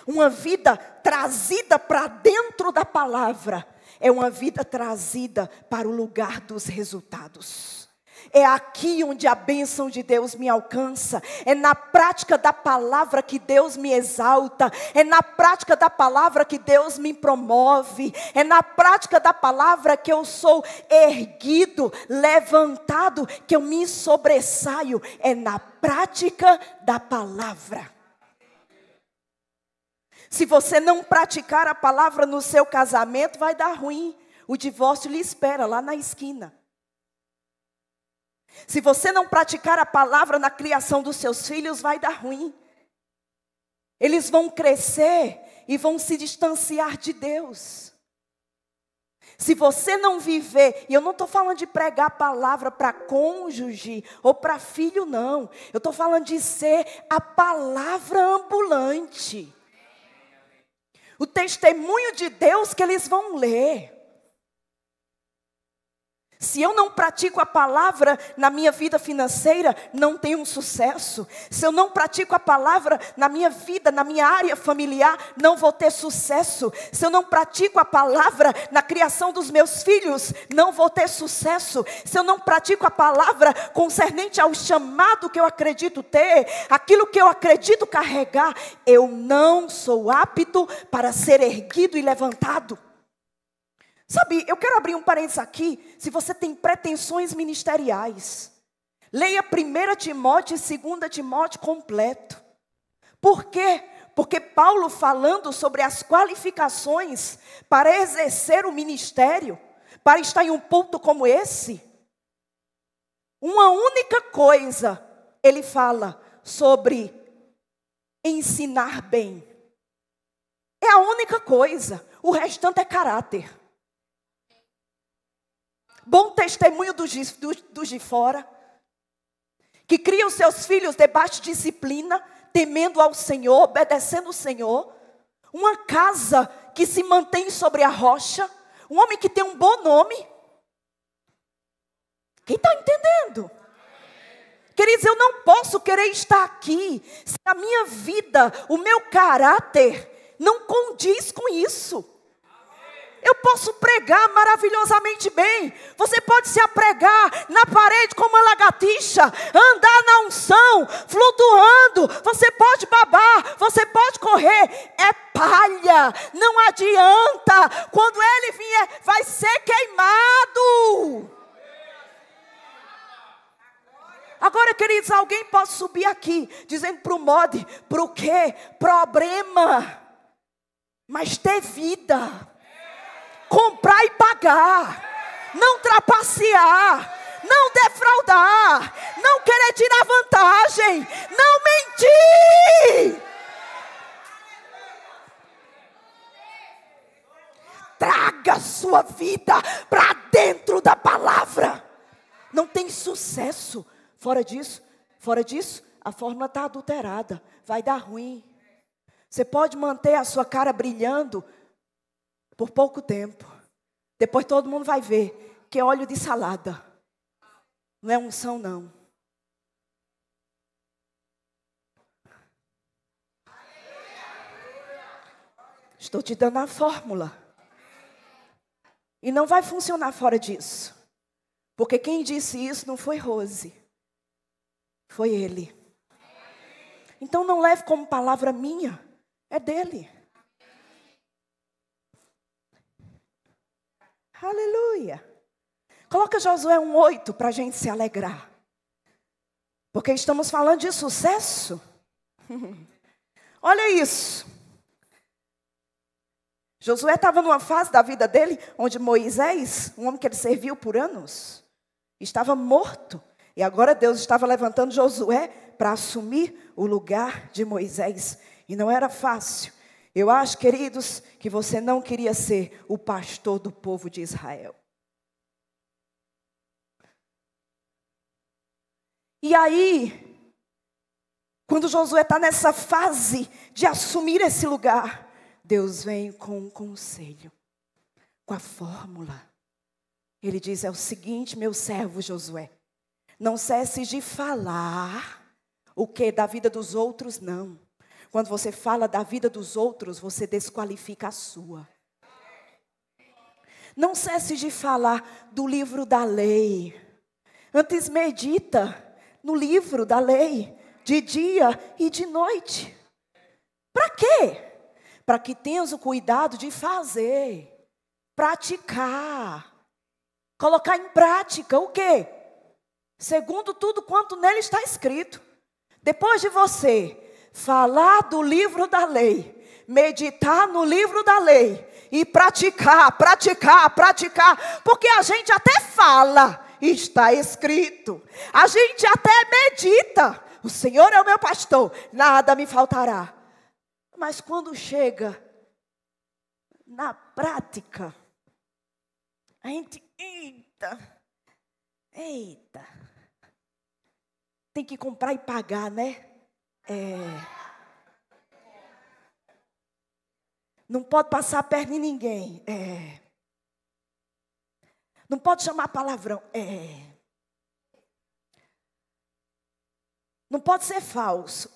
Uma vida trazida para dentro da palavra é uma vida trazida para o lugar dos resultados. É aqui onde a bênção de Deus me alcança. É na prática da palavra que Deus me exalta. É na prática da palavra que Deus me promove. É na prática da palavra que eu sou erguido, levantado, que eu me sobressaio. É na prática da palavra. Se você não praticar a palavra no seu casamento, vai dar ruim. O divórcio lhe espera lá na esquina. Se você não praticar a palavra na criação dos seus filhos, vai dar ruim. Eles vão crescer e vão se distanciar de Deus. Se você não viver, e eu não estou falando de pregar a palavra para cônjuge ou para filho, não. Eu estou falando de ser a palavra ambulante. O testemunho de Deus que eles vão ler. Se eu não pratico a palavra na minha vida financeira, não tenho um sucesso. Se eu não pratico a palavra na minha vida, na minha área familiar, não vou ter sucesso. Se eu não pratico a palavra na criação dos meus filhos, não vou ter sucesso. Se eu não pratico a palavra concernente ao chamado que eu acredito ter, aquilo que eu acredito carregar, eu não sou apto para ser erguido e levantado. Sabe, eu quero abrir um parênteses aqui. Se você tem pretensões ministeriais, leia 1 Timóteo e 2 Timóteo completo. Por quê? Porque Paulo, falando sobre as qualificações para exercer o ministério, para estar em um púlpito como esse, uma única coisa ele fala sobre ensinar bem. É a única coisa. O restante é caráter. Bom testemunho dos de fora, que cria os seus filhos debaixo de disciplina, temendo ao Senhor, obedecendo o Senhor. Uma casa que se mantém sobre a rocha. Um homem que tem um bom nome. Quem está entendendo? Queridos, eu não posso querer estar aqui se a minha vida, o meu caráter não condiz com isso. Eu posso pregar maravilhosamente bem. Você pode se apregar na parede como uma lagartixa, andar na unção, flutuando. Você pode babar, você pode correr. É palha, não adianta. Quando ele vier, vai ser queimado. Agora, queridos, alguém pode subir aqui dizendo para o mod, para o quê? Problema. Mas ter vida. Comprar e pagar, não trapacear, não defraudar, não querer tirar vantagem, não mentir. Traga sua vida para dentro da palavra. Não tem sucesso. Fora disso, a fórmula está adulterada, vai dar ruim. Você pode manter a sua cara brilhando por pouco tempo. Depois todo mundo vai ver que é óleo de salada. Não é unção, não. Estou te dando a fórmula. E não vai funcionar fora disso. Porque quem disse isso não foi Rose. Foi ele. Então não leve como palavra minha. É dele. Aleluia. Coloca Josué 1:8 para a gente se alegrar. Porque estamos falando de sucesso. Olha isso. Josué estava numa fase da vida dele onde Moisés, um homem que ele serviu por anos, estava morto. E agora Deus estava levantando Josué para assumir o lugar de Moisés. E não era fácil. Eu acho, queridos, que você não queria ser o pastor do povo de Israel. E aí, quando Josué está nessa fase de assumir esse lugar, Deus vem com um conselho, com a fórmula. Ele diz, é o seguinte, meu servo Josué, não cesse de falar o que da vida dos outros, não. Quando você fala da vida dos outros, você desqualifica a sua. Não cesse de falar do livro da lei. Antes medita no livro da lei, de dia e de noite. Para quê? Para que tenhas o cuidado de fazer, praticar, colocar em prática o quê? Segundo tudo quanto nele está escrito. Depois de você falar do livro da lei, meditar no livro da lei e praticar, porque a gente até fala, está escrito. A gente até medita, o Senhor é o meu pastor, nada me faltará. Mas quando chega na prática, a gente, eita, tem que comprar e pagar, né? Não pode passar a perna em ninguém. Não pode chamar palavrão. Não pode ser falso.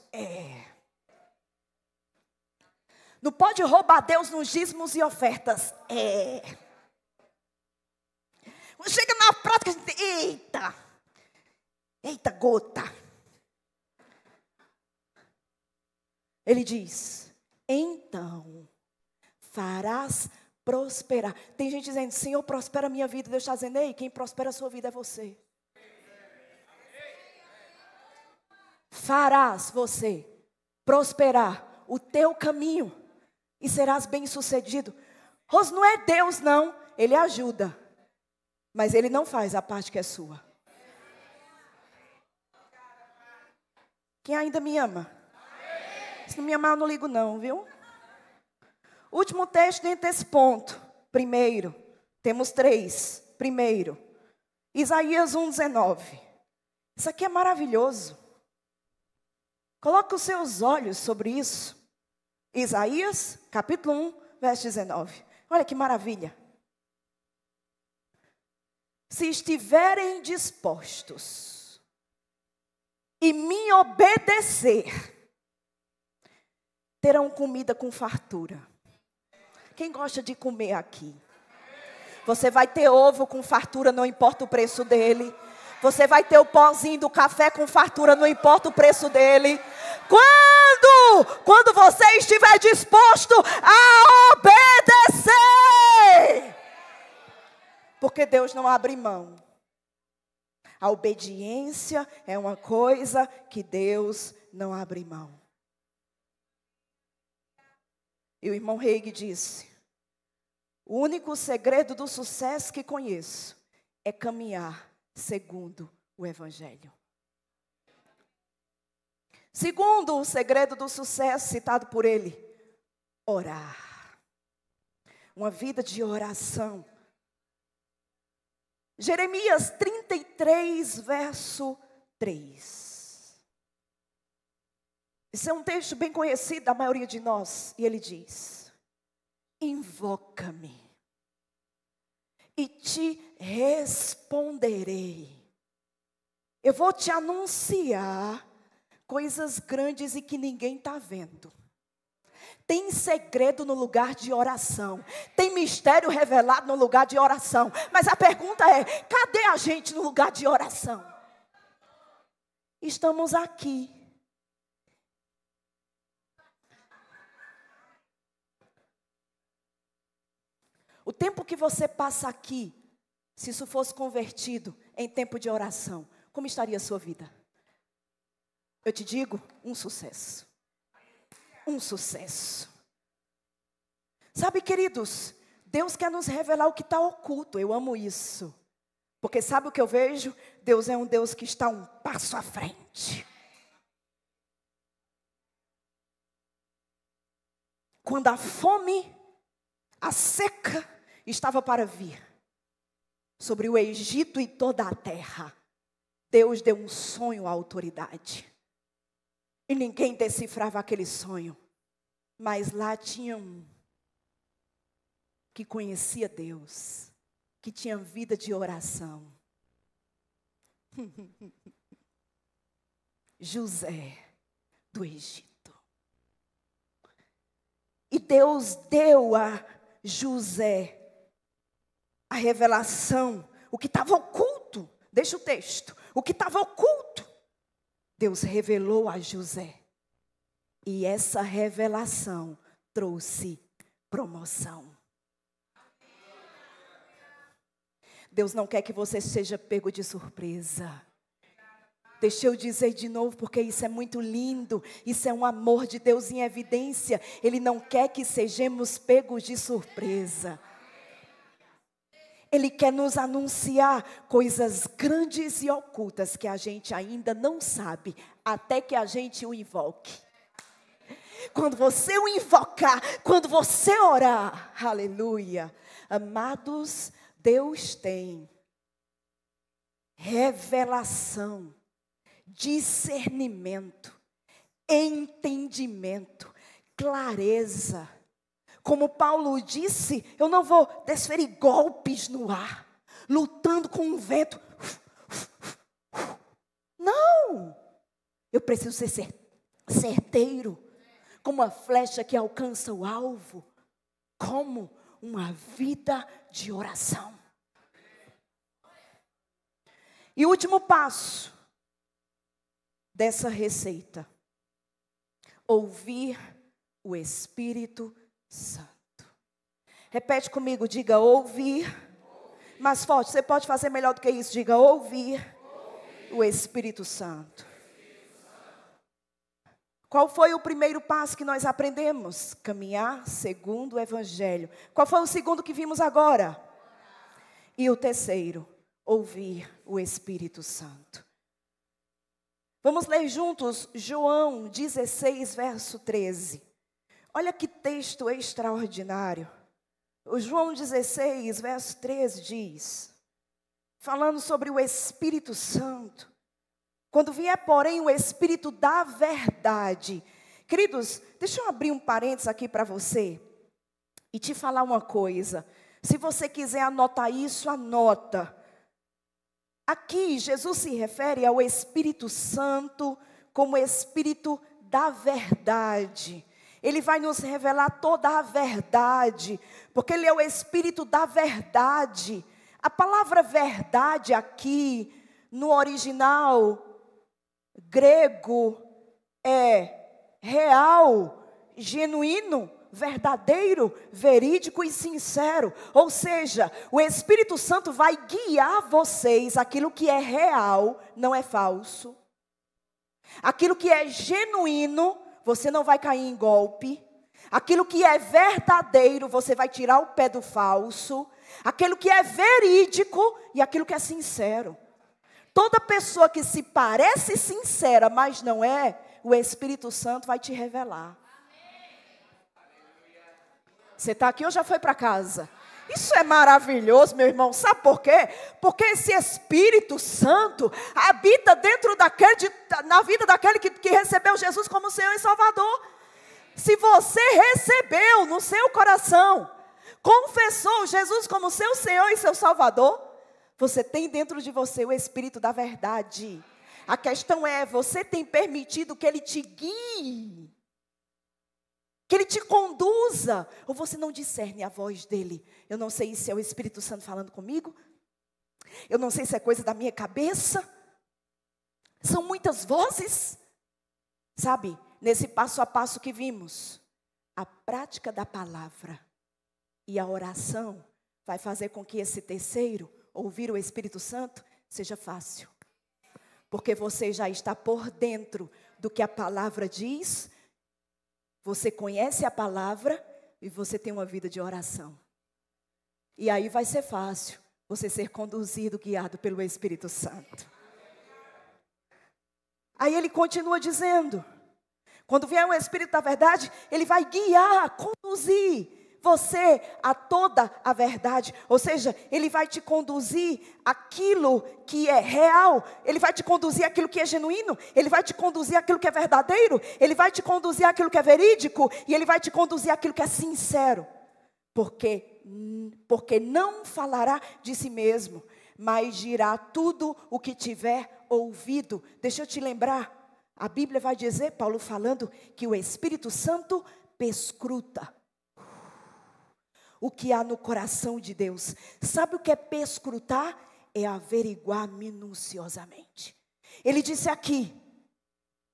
Não pode roubar Deus nos dízimos e ofertas. Quando chega na prática, a gente, eita gota. Ele diz, então farás prosperar. Tem gente dizendo, Senhor, prospera a minha vida. Deus está dizendo, ei, quem prospera a sua vida é você. Farás você prosperar o teu caminho e serás bem-sucedido. Rose, não é Deus, não. Ele ajuda. Mas Ele não faz a parte que é sua. Quem ainda me ama? Se não me amar, eu não ligo não, viu? Último texto dentro desse ponto. Primeiro, temos 3. Primeiro, Isaías 1:19. Isso aqui é maravilhoso. Coloque os seus olhos sobre isso. Isaías, capítulo 1, verso 19. Olha que maravilha. Se estiverem dispostos e me obedecer, terão comida com fartura. Quem gosta de comer aqui? Você vai ter ovo com fartura, não importa o preço dele. Você vai ter o pozinho do café com fartura, não importa o preço dele. Quando você estiver disposto a obedecer. Porque Deus não abre mão. A obediência é uma coisa que Deus não abre mão. E o irmão Reig disse, o único segredo do sucesso que conheço é caminhar segundo o Evangelho. Segundo o segredo do sucesso citado por ele, orar. Uma vida de oração. Jeremias 33, verso 3. Esse é um texto bem conhecido da maioria de nós. E ele diz, invoca-me e te responderei. Eu vou te anunciar coisas grandes e que ninguém está vendo. Tem segredo no lugar de oração. Tem mistério revelado no lugar de oração. Mas a pergunta é, cadê a gente no lugar de oração? Estamos aqui. O tempo que você passa aqui, se isso fosse convertido em tempo de oração, como estaria a sua vida? Eu te digo, um sucesso. Um sucesso. Sabe, queridos, Deus quer nos revelar o que está oculto. Eu amo isso. Porque sabe o que eu vejo? Deus é um Deus que está um passo à frente. Quando a fome, a seca estava para vir sobre o Egito e toda a terra, Deus deu um sonho à autoridade. E ninguém decifrava aquele sonho. Mas lá tinha um que conhecia Deus, que tinha vida de oração. José do Egito. E Deus deu a José a revelação, o que estava oculto Deixa o texto. O que estava oculto, Deus revelou a José. E essa revelação trouxe promoção. Deus não quer que você seja pego de surpresa. Deixa eu dizer de novo, porque isso é muito lindo. Isso é um amor de Deus em evidência. Ele não quer que sejamos pegos de surpresa. Ele quer nos anunciar coisas grandes e ocultas que a gente ainda não sabe, até que a gente o invoque. Quando você o invocar, quando você orar, aleluia. Amados, Deus tem revelação, discernimento, entendimento, clareza. Como Paulo disse, eu não vou desferir golpes no ar, lutando com um vento. Não! Eu preciso ser certeiro, como uma flecha que alcança o alvo, como uma vida de oração. E o último passo dessa receita: ouvir o Espírito Santo. Repete comigo, diga ouvir. Mais forte, você pode fazer melhor do que isso, diga ouvir o Espírito Santo. Qual foi o primeiro passo que nós aprendemos? Caminhar segundo o Evangelho. Qual foi o segundo que vimos agora? E o terceiro, ouvir o Espírito Santo. Vamos ler juntos João 16, verso 13. Olha que texto extraordinário. O João 16, verso 13 diz, falando sobre o Espírito Santo. Quando vier, porém, o Espírito da verdade. Queridos, deixa eu abrir um parênteses aqui para você e te falar uma coisa. Se você quiser anotar isso, anota. Aqui, Jesus se refere ao Espírito Santo como Espírito da verdade. Ele vai nos revelar toda a verdade, porque Ele é o Espírito da verdade. A palavra verdade aqui, no original grego, é real, genuíno, verdadeiro, verídico e sincero. Ou seja, o Espírito Santo vai guiar vocês. Aquilo que é real não é falso. Aquilo que é genuíno, você não vai cair em golpe. Aquilo que é verdadeiro, você vai tirar o pé do falso. Aquilo que é verídico e aquilo que é sincero. Toda pessoa que se parece sincera, mas não é, o Espírito Santo vai te revelar. Você está aqui ou já foi para casa? Isso é maravilhoso, meu irmão. Sabe por quê? Porque esse Espírito Santo habita dentro na vida daquele que recebeu Jesus como Senhor e Salvador. Se você recebeu no seu coração, confessou Jesus como seu Senhor e seu Salvador, você tem dentro de você o Espírito da verdade. A questão é, você tem permitido que Ele te guie? Que Ele te conduza? Ou você não discerne a voz dEle? Eu não sei se é o Espírito Santo falando comigo. Eu não sei se é coisa da minha cabeça. São muitas vozes. Sabe, nesse passo a passo que vimos, a prática da palavra e a oração vai fazer com que esse terceiro, ouvir o Espírito Santo, seja fácil. Porque você já está por dentro do que a palavra diz. Você conhece a palavra e você tem uma vida de oração. E aí vai ser fácil você ser conduzido, guiado pelo Espírito Santo. Aí ele continua dizendo, quando vier o Espírito da verdade, ele vai guiar, conduzir você a toda a verdade. Ou seja, Ele vai te conduzir aquilo que é real. Ele vai te conduzir aquilo que é genuíno. Ele vai te conduzir aquilo que é verdadeiro. Ele vai te conduzir aquilo que é verídico. E Ele vai te conduzir aquilo que é sincero. Porque não falará de si mesmo, mas dirá tudo o que tiver ouvido. Deixa eu te lembrar. A Bíblia vai dizer, Paulo falando, que o Espírito Santo perscruta o que há no coração de Deus. Sabe o que é perscrutar? é averiguar minuciosamente. Ele disse aqui,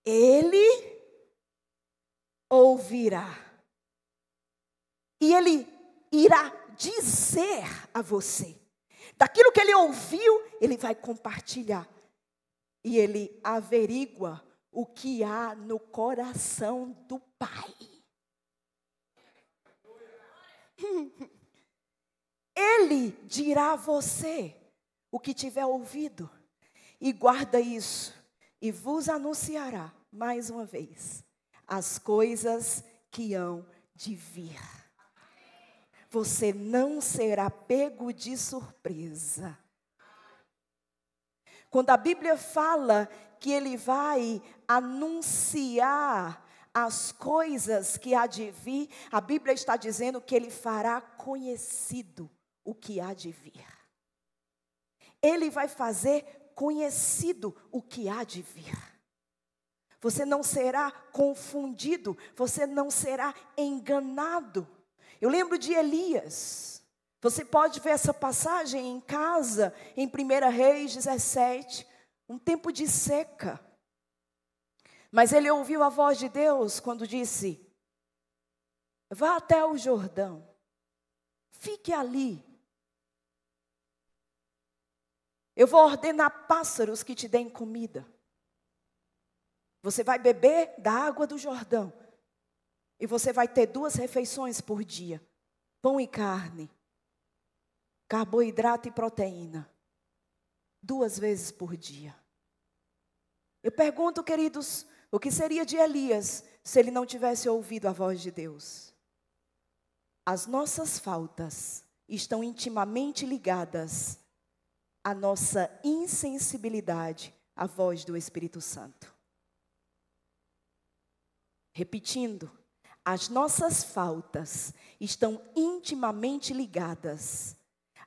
ele ouvirá. E ele irá dizer a você. Daquilo que ele ouviu, ele vai compartilhar. E ele averigua o que há no coração do Pai. Ele dirá a você o que tiver ouvido. E guarda isso. E vos anunciará, mais uma vez, as coisas que hão de vir. Você não será pego de surpresa. Quando a Bíblia fala que ele vai anunciar as coisas que há de vir, a Bíblia está dizendo que ele fará conhecido o que há de vir. Ele vai fazer conhecido o que há de vir. Você não será confundido, você não será enganado. Eu lembro de Elias. Você pode ver essa passagem em casa, em 1 Reis 17, um tempo de seca. Mas ele ouviu a voz de Deus quando disse, vá até o Jordão, fique ali. Eu vou ordenar pássaros que te deem comida. Você vai beber da água do Jordão. E você vai ter 2 refeições por dia. Pão e carne. Carboidrato e proteína. 2 vezes por dia. Eu pergunto, queridos, o que seria de Elias se ele não tivesse ouvido a voz de Deus? As nossas faltas estão intimamente ligadas à nossa insensibilidade à voz do Espírito Santo. Repetindo, as nossas faltas estão intimamente ligadas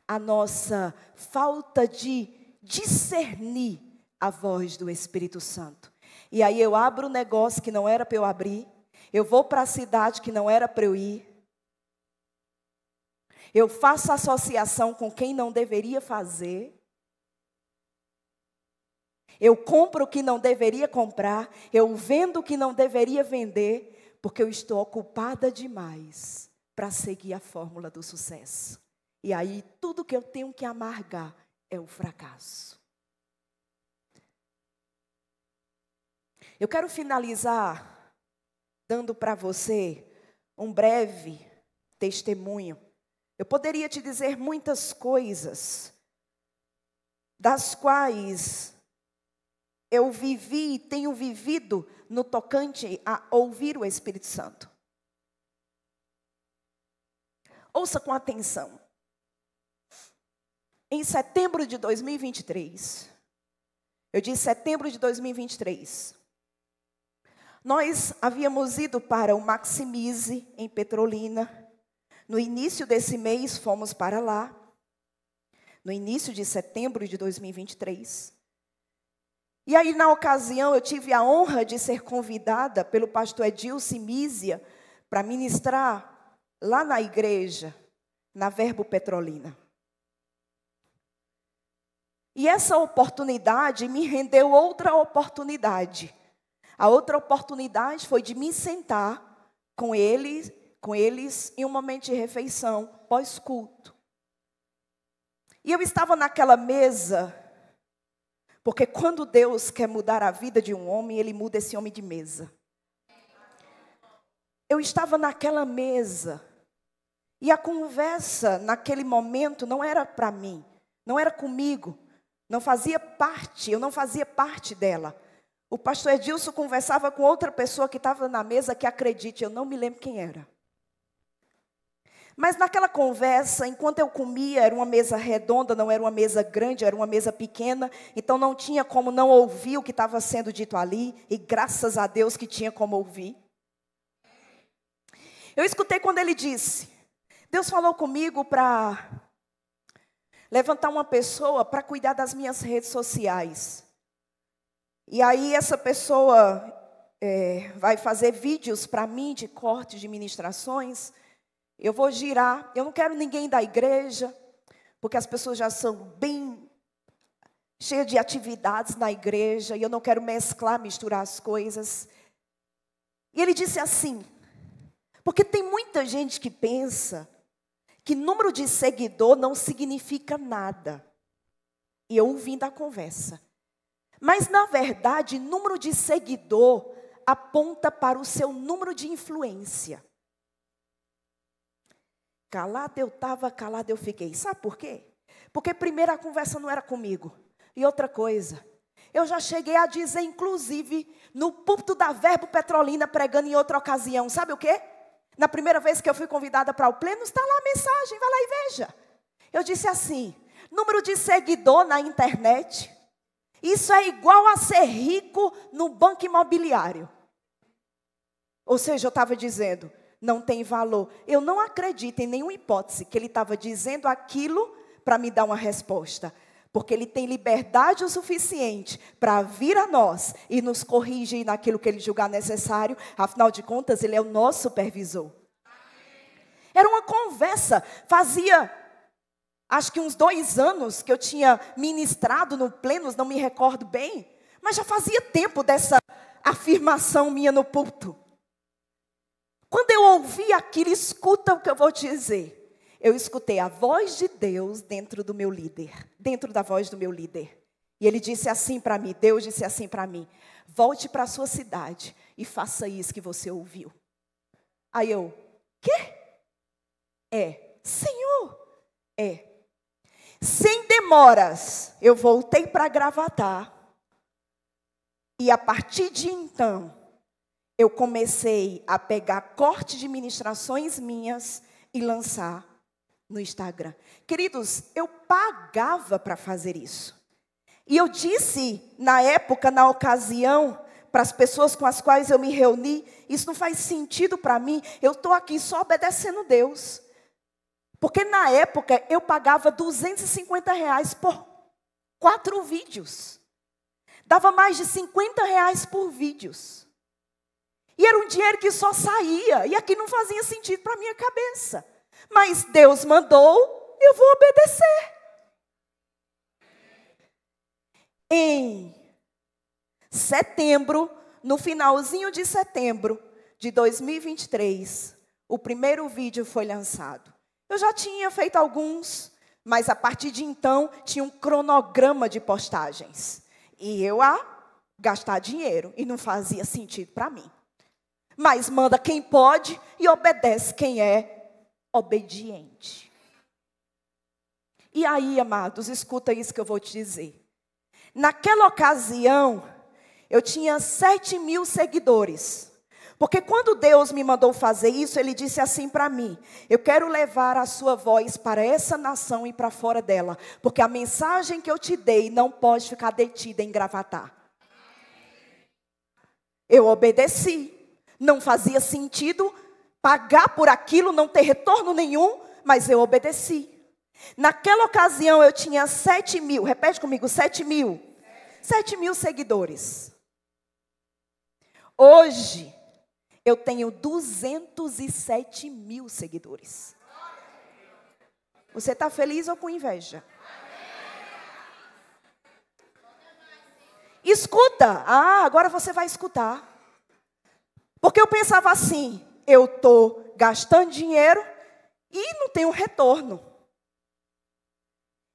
à nossa falta de discernir a voz do Espírito Santo. E aí eu abro um negócio que não era para eu abrir, eu vou para a cidade que não era para eu ir, eu faço associação com quem não deveria fazer, eu compro o que não deveria comprar, eu vendo o que não deveria vender, porque eu estou ocupada demais para seguir a fórmula do sucesso. E aí tudo que eu tenho que amargar é o fracasso. Eu quero finalizar dando para você um breve testemunho. Eu poderia te dizer muitas coisas, das quais eu vivi e tenho vivido no tocante a ouvir o Espírito Santo. Ouça com atenção. Em setembro de 2023, eu disse setembro de 2023, nós havíamos ido para o Maximize, em Petrolina. No início desse mês, fomos para lá. No início de setembro de 2023. E aí, na ocasião, eu tive a honra de ser convidada pelo pastor Edilson Mísia para ministrar lá na igreja, na Verbo Petrolina. E essa oportunidade me rendeu outra oportunidade. A outra oportunidade foi de me sentar com eles em um momento de refeição, pós-culto. E eu estava naquela mesa, porque quando Deus quer mudar a vida de um homem, Ele muda esse homem de mesa. Eu estava naquela mesa, e a conversa naquele momento não era para mim, não era comigo, não fazia parte, eu não fazia parte dela. O pastor Edilson conversava com outra pessoa que estava na mesa, que acredite, eu não me lembro quem era. Mas naquela conversa, enquanto eu comia, era uma mesa redonda, não era uma mesa grande, era uma mesa pequena, então não tinha como não ouvir o que estava sendo dito ali, e graças a Deus que tinha como ouvir. Eu escutei quando ele disse, Deus falou comigo para levantar uma pessoa para cuidar das minhas redes sociais. E aí essa pessoa vai fazer vídeos para mim de cortes de ministrações. Eu vou girar, eu não quero ninguém da igreja, porque as pessoas já são bem cheia de atividades na igreja, e eu não quero misturar as coisas. E ele disse assim, porque tem muita gente que pensa que número de seguidor não significa nada. E eu ouvindo a conversa. Mas, na verdade, número de seguidor aponta para o seu número de influência. Calada eu estava, calada eu fiquei. Sabe por quê? Porque primeiro a conversa não era comigo. E outra coisa, eu já cheguei a dizer, inclusive, no púlpito da Verbo Petrolina, pregando em outra ocasião, sabe o quê? Na primeira vez que eu fui convidada para o pleno, está lá a mensagem, vai lá e veja. Eu disse assim, número de seguidor na internet, isso é igual a ser rico no banco imobiliário. Ou seja, eu estava dizendo, não tem valor. Eu não acredito em nenhuma hipótese que ele estava dizendo aquilo para me dar uma resposta. Porque ele tem liberdade o suficiente para vir a nós e nos corrigir naquilo que ele julgar necessário. Afinal de contas, ele é o nosso supervisor. Era uma conversa. Fazia, acho que uns 2 anos que eu tinha ministrado no Plenos, não me recordo bem. Mas já fazia tempo dessa afirmação minha no púlpito. Quando eu ouvi aquilo, escuta o que eu vou te dizer. Eu escutei a voz de Deus dentro do meu líder, dentro da voz do meu líder. E ele disse assim para mim, Deus disse assim para mim, volte para a sua cidade e faça isso que você ouviu. Aí eu, quê? Senhor, Sem demoras, eu voltei para Gravatá. E a partir de então, eu comecei a pegar corte de ministrações minhas e lançar no Instagram. Queridos, eu pagava para fazer isso. E eu disse, na época, na ocasião, para as pessoas com as quais eu me reuni, isso não faz sentido para mim, eu estou aqui só obedecendo Deus. Porque na época, eu pagava R$250 por 4 vídeos. Dava mais de R$50 por vídeos. E era um dinheiro que só saía, e aqui não fazia sentido para a minha cabeça. Mas Deus mandou, eu vou obedecer. Em setembro, no finalzinho de setembro de 2023, o primeiro vídeo foi lançado. Eu já tinha feito alguns, mas a partir de então, tinha um cronograma de postagens. E eu a gastar dinheiro, e não fazia sentido para mim. Mas manda quem pode e obedece quem é obediente. E aí, amados, escuta isso que eu vou te dizer. Naquela ocasião, eu tinha 7.000 seguidores. Porque quando Deus me mandou fazer isso, Ele disse assim para mim, eu quero levar a sua voz para essa nação e para fora dela. Porque a mensagem que eu te dei não pode ficar detida em Gravatá. Eu obedeci. Não fazia sentido pagar por aquilo, não ter retorno nenhum, mas eu obedeci. Naquela ocasião eu tinha 7.000, repete comigo, 7.000. 7.000 seguidores. Hoje, eu tenho 207.000 seguidores. Você está feliz ou com inveja? Escuta. Agora você vai escutar. Porque eu pensava assim, eu estou gastando dinheiro e não tenho retorno.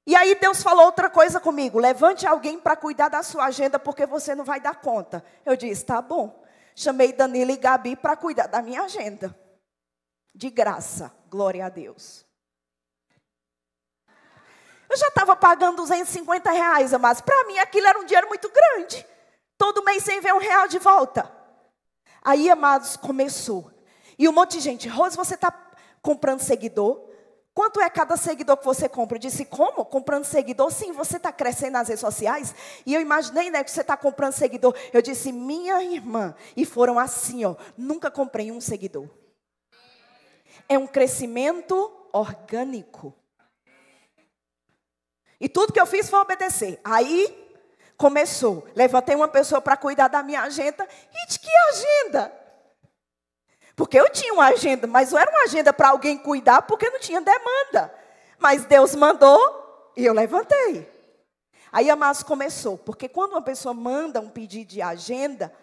E aí Deus falou outra coisa comigo, levante alguém para cuidar da sua agenda, porque você não vai dar conta. Eu disse, tá bom. Chamei Danilo e Gabi para cuidar da minha agenda. De graça, glória a Deus. Eu já estava pagando R$250, mas para mim aquilo era um dinheiro muito grande. Todo mês sem ver R$1 de volta. Aí, amados, começou. E um monte de gente, Rose, você está comprando seguidor? Quanto é cada seguidor que você compra? Eu disse, como? Comprando seguidor? Sim, você está crescendo nas redes sociais? E eu imaginei, né, que você está comprando seguidor. Eu disse, minha irmã. E foram assim, ó, nunca comprei um seguidor. É um crescimento orgânico. E tudo que eu fiz foi obedecer. Aí começou. Levantei uma pessoa para cuidar da minha agenda. E de que agenda? Porque eu tinha uma agenda, mas não era uma agenda para alguém cuidar, porque não tinha demanda. Mas Deus mandou e eu levantei. Aí, amados, começou. Porque quando uma pessoa manda um pedido de agenda,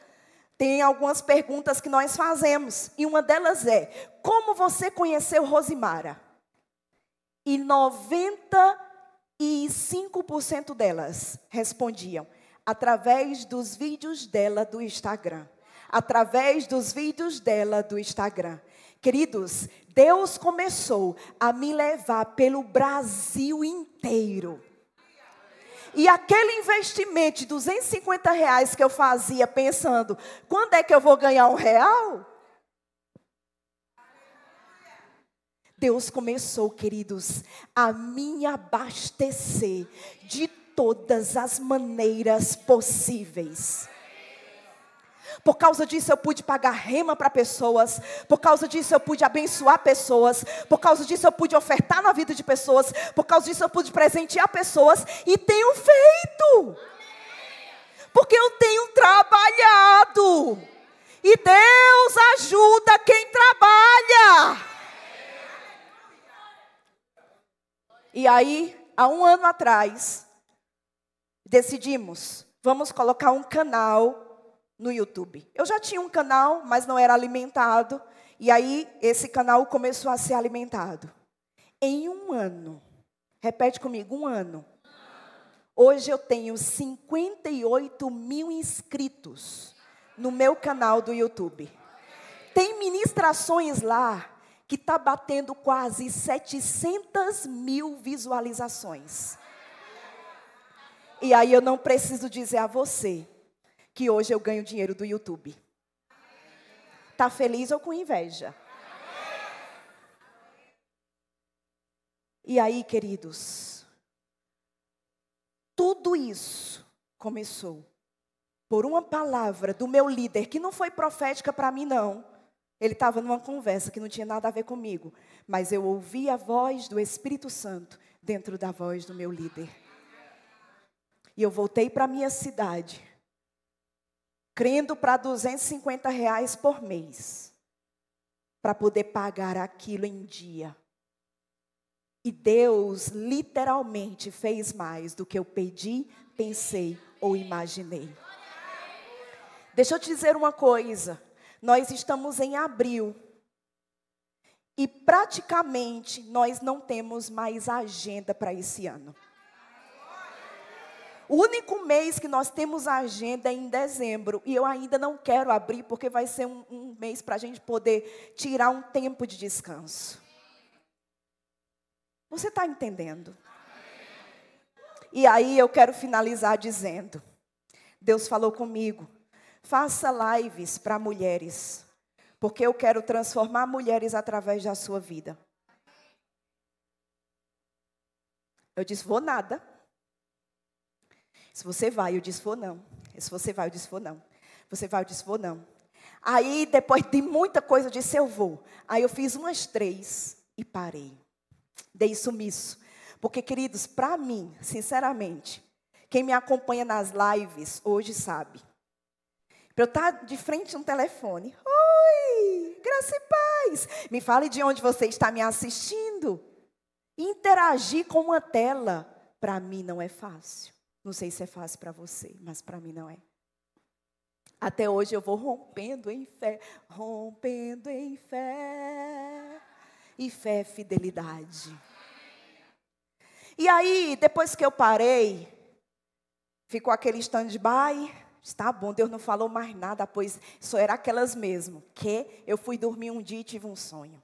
tem algumas perguntas que nós fazemos. E uma delas é: como você conheceu Rosimara? E 95% delas respondiam: através dos vídeos dela do Instagram. Através dos vídeos dela do Instagram. Queridos, Deus começou a me levar pelo Brasil inteiro. E aquele investimento de R$250 que eu fazia pensando: quando é que eu vou ganhar R$1? Deus começou, queridos, a me abastecer de todas as maneiras possíveis. Por causa disso eu pude pagar rema para pessoas. Por causa disso eu pude abençoar pessoas. Por causa disso eu pude ofertar na vida de pessoas. Por causa disso eu pude presentear pessoas. E tenho feito. Porque eu tenho trabalhado. E Deus ajuda quem trabalha. E aí, há 1 ano atrás, decidimos, vamos colocar um canal no YouTube. Eu já tinha um canal, mas não era alimentado. E aí, esse canal começou a ser alimentado. Em 1 ano, repete comigo, 1 ano. Hoje eu tenho 58 mil inscritos no meu canal do YouTube. Tem ministrações lá que está batendo quase 700 mil visualizações. E aí eu não preciso dizer a você que hoje eu ganho dinheiro do YouTube. Está feliz ou com inveja? E aí, queridos, tudo isso começou por uma palavra do meu líder, que não foi profética para mim, não. Ele estava numa conversa que não tinha nada a ver comigo. Mas eu ouvi a voz do Espírito Santo dentro da voz do meu líder. E eu voltei para a minha cidade, crendo para R$250 por mês, para poder pagar aquilo em dia. E Deus literalmente fez mais do que eu pedi, pensei ou imaginei. Deixa eu te dizer uma coisa. Nós estamos em abril. E praticamente nós não temos mais agenda para esse ano. O único mês que nós temos agenda é em dezembro. E eu ainda não quero abrir, porque vai ser um mês para a gente poder tirar um tempo de descanso. Você está entendendo? E aí eu quero finalizar dizendo: Deus falou comigo: faça lives para mulheres, porque eu quero transformar mulheres através da sua vida. Eu disse: vou nada. Se você vai, eu disse: vou não. Se você vai, eu disse: vou não. Você vai, eu disse: vou não. Aí, depois de muita coisa, eu disse: eu vou. Aí eu fiz umas 3 e parei. Dei sumiço. Porque, queridos, para mim, sinceramente, quem me acompanha nas lives hoje sabe. Para eu estar de frente a um telefone: oi, graça e paz. Me fale de onde você está me assistindo. Interagir com uma tela, para mim não é fácil. Não sei se é fácil para você, mas para mim não é. Até hoje eu vou rompendo em fé. Rompendo em fé. E fé é fidelidade. E aí, depois que eu parei, ficou aquele stand-by. Está bom, Deus não falou mais nada, pois só era aquelas mesmo. Que eu fui dormir um dia e tive um sonho.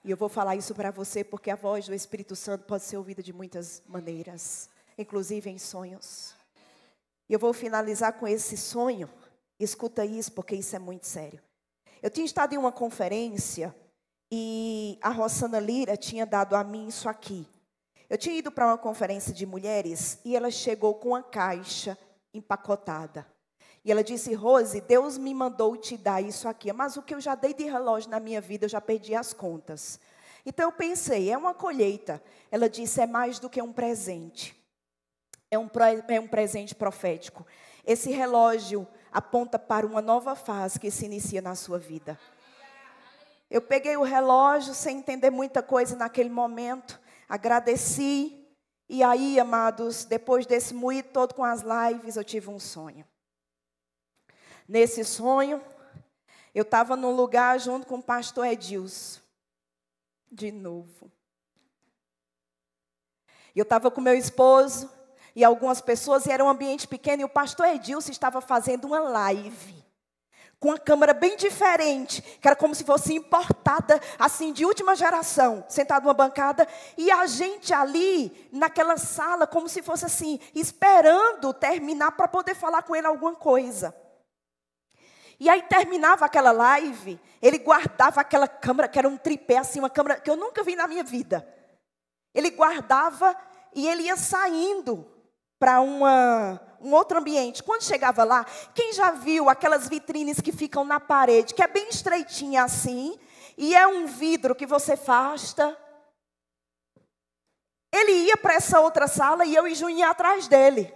E eu vou falar isso para você, porque a voz do Espírito Santo pode ser ouvida de muitas maneiras, inclusive em sonhos. E eu vou finalizar com esse sonho. Escuta isso, porque isso é muito sério. Eu tinha estado em uma conferência e a Rosana Lira tinha dado a mim isso aqui. Eu tinha ido para uma conferência de mulheres e ela chegou com uma caixa empacotada. E ela disse: Rose, Deus me mandou te dar isso aqui. Mas o que eu já dei de relógio na minha vida, eu já perdi as contas. Então eu pensei, é uma colheita. Ela disse: é mais do que um presente. É um presente profético. Esse relógio aponta para uma nova fase que se inicia na sua vida. Eu peguei o relógio sem entender muita coisa naquele momento. Agradeci E aí, amados, depois desse moído todo com as lives, eu tive um sonho. Nesse sonho, eu estava num lugar junto com o pastor Edilson. De novo. Eu estava com meu esposo e algumas pessoas, e era um ambiente pequeno, e o pastor Edilson estava fazendo uma live. Com uma câmera bem diferente, que era como se fosse importada, assim, de última geração, sentado numa bancada, e a gente ali, naquela sala, como se fosse assim, esperando terminar para poder falar com ele alguma coisa. E aí terminava aquela live, ele guardava aquela câmera, que era um tripé, assim, uma câmera que eu nunca vi na minha vida. Ele guardava e ele ia saindo para um outro ambiente. Quando chegava lá, quem já viu aquelas vitrines que ficam na parede, que é bem estreitinha assim, e é um vidro que você afasta? Ele ia para essa outra sala e eu e Juninho ia atrás dele.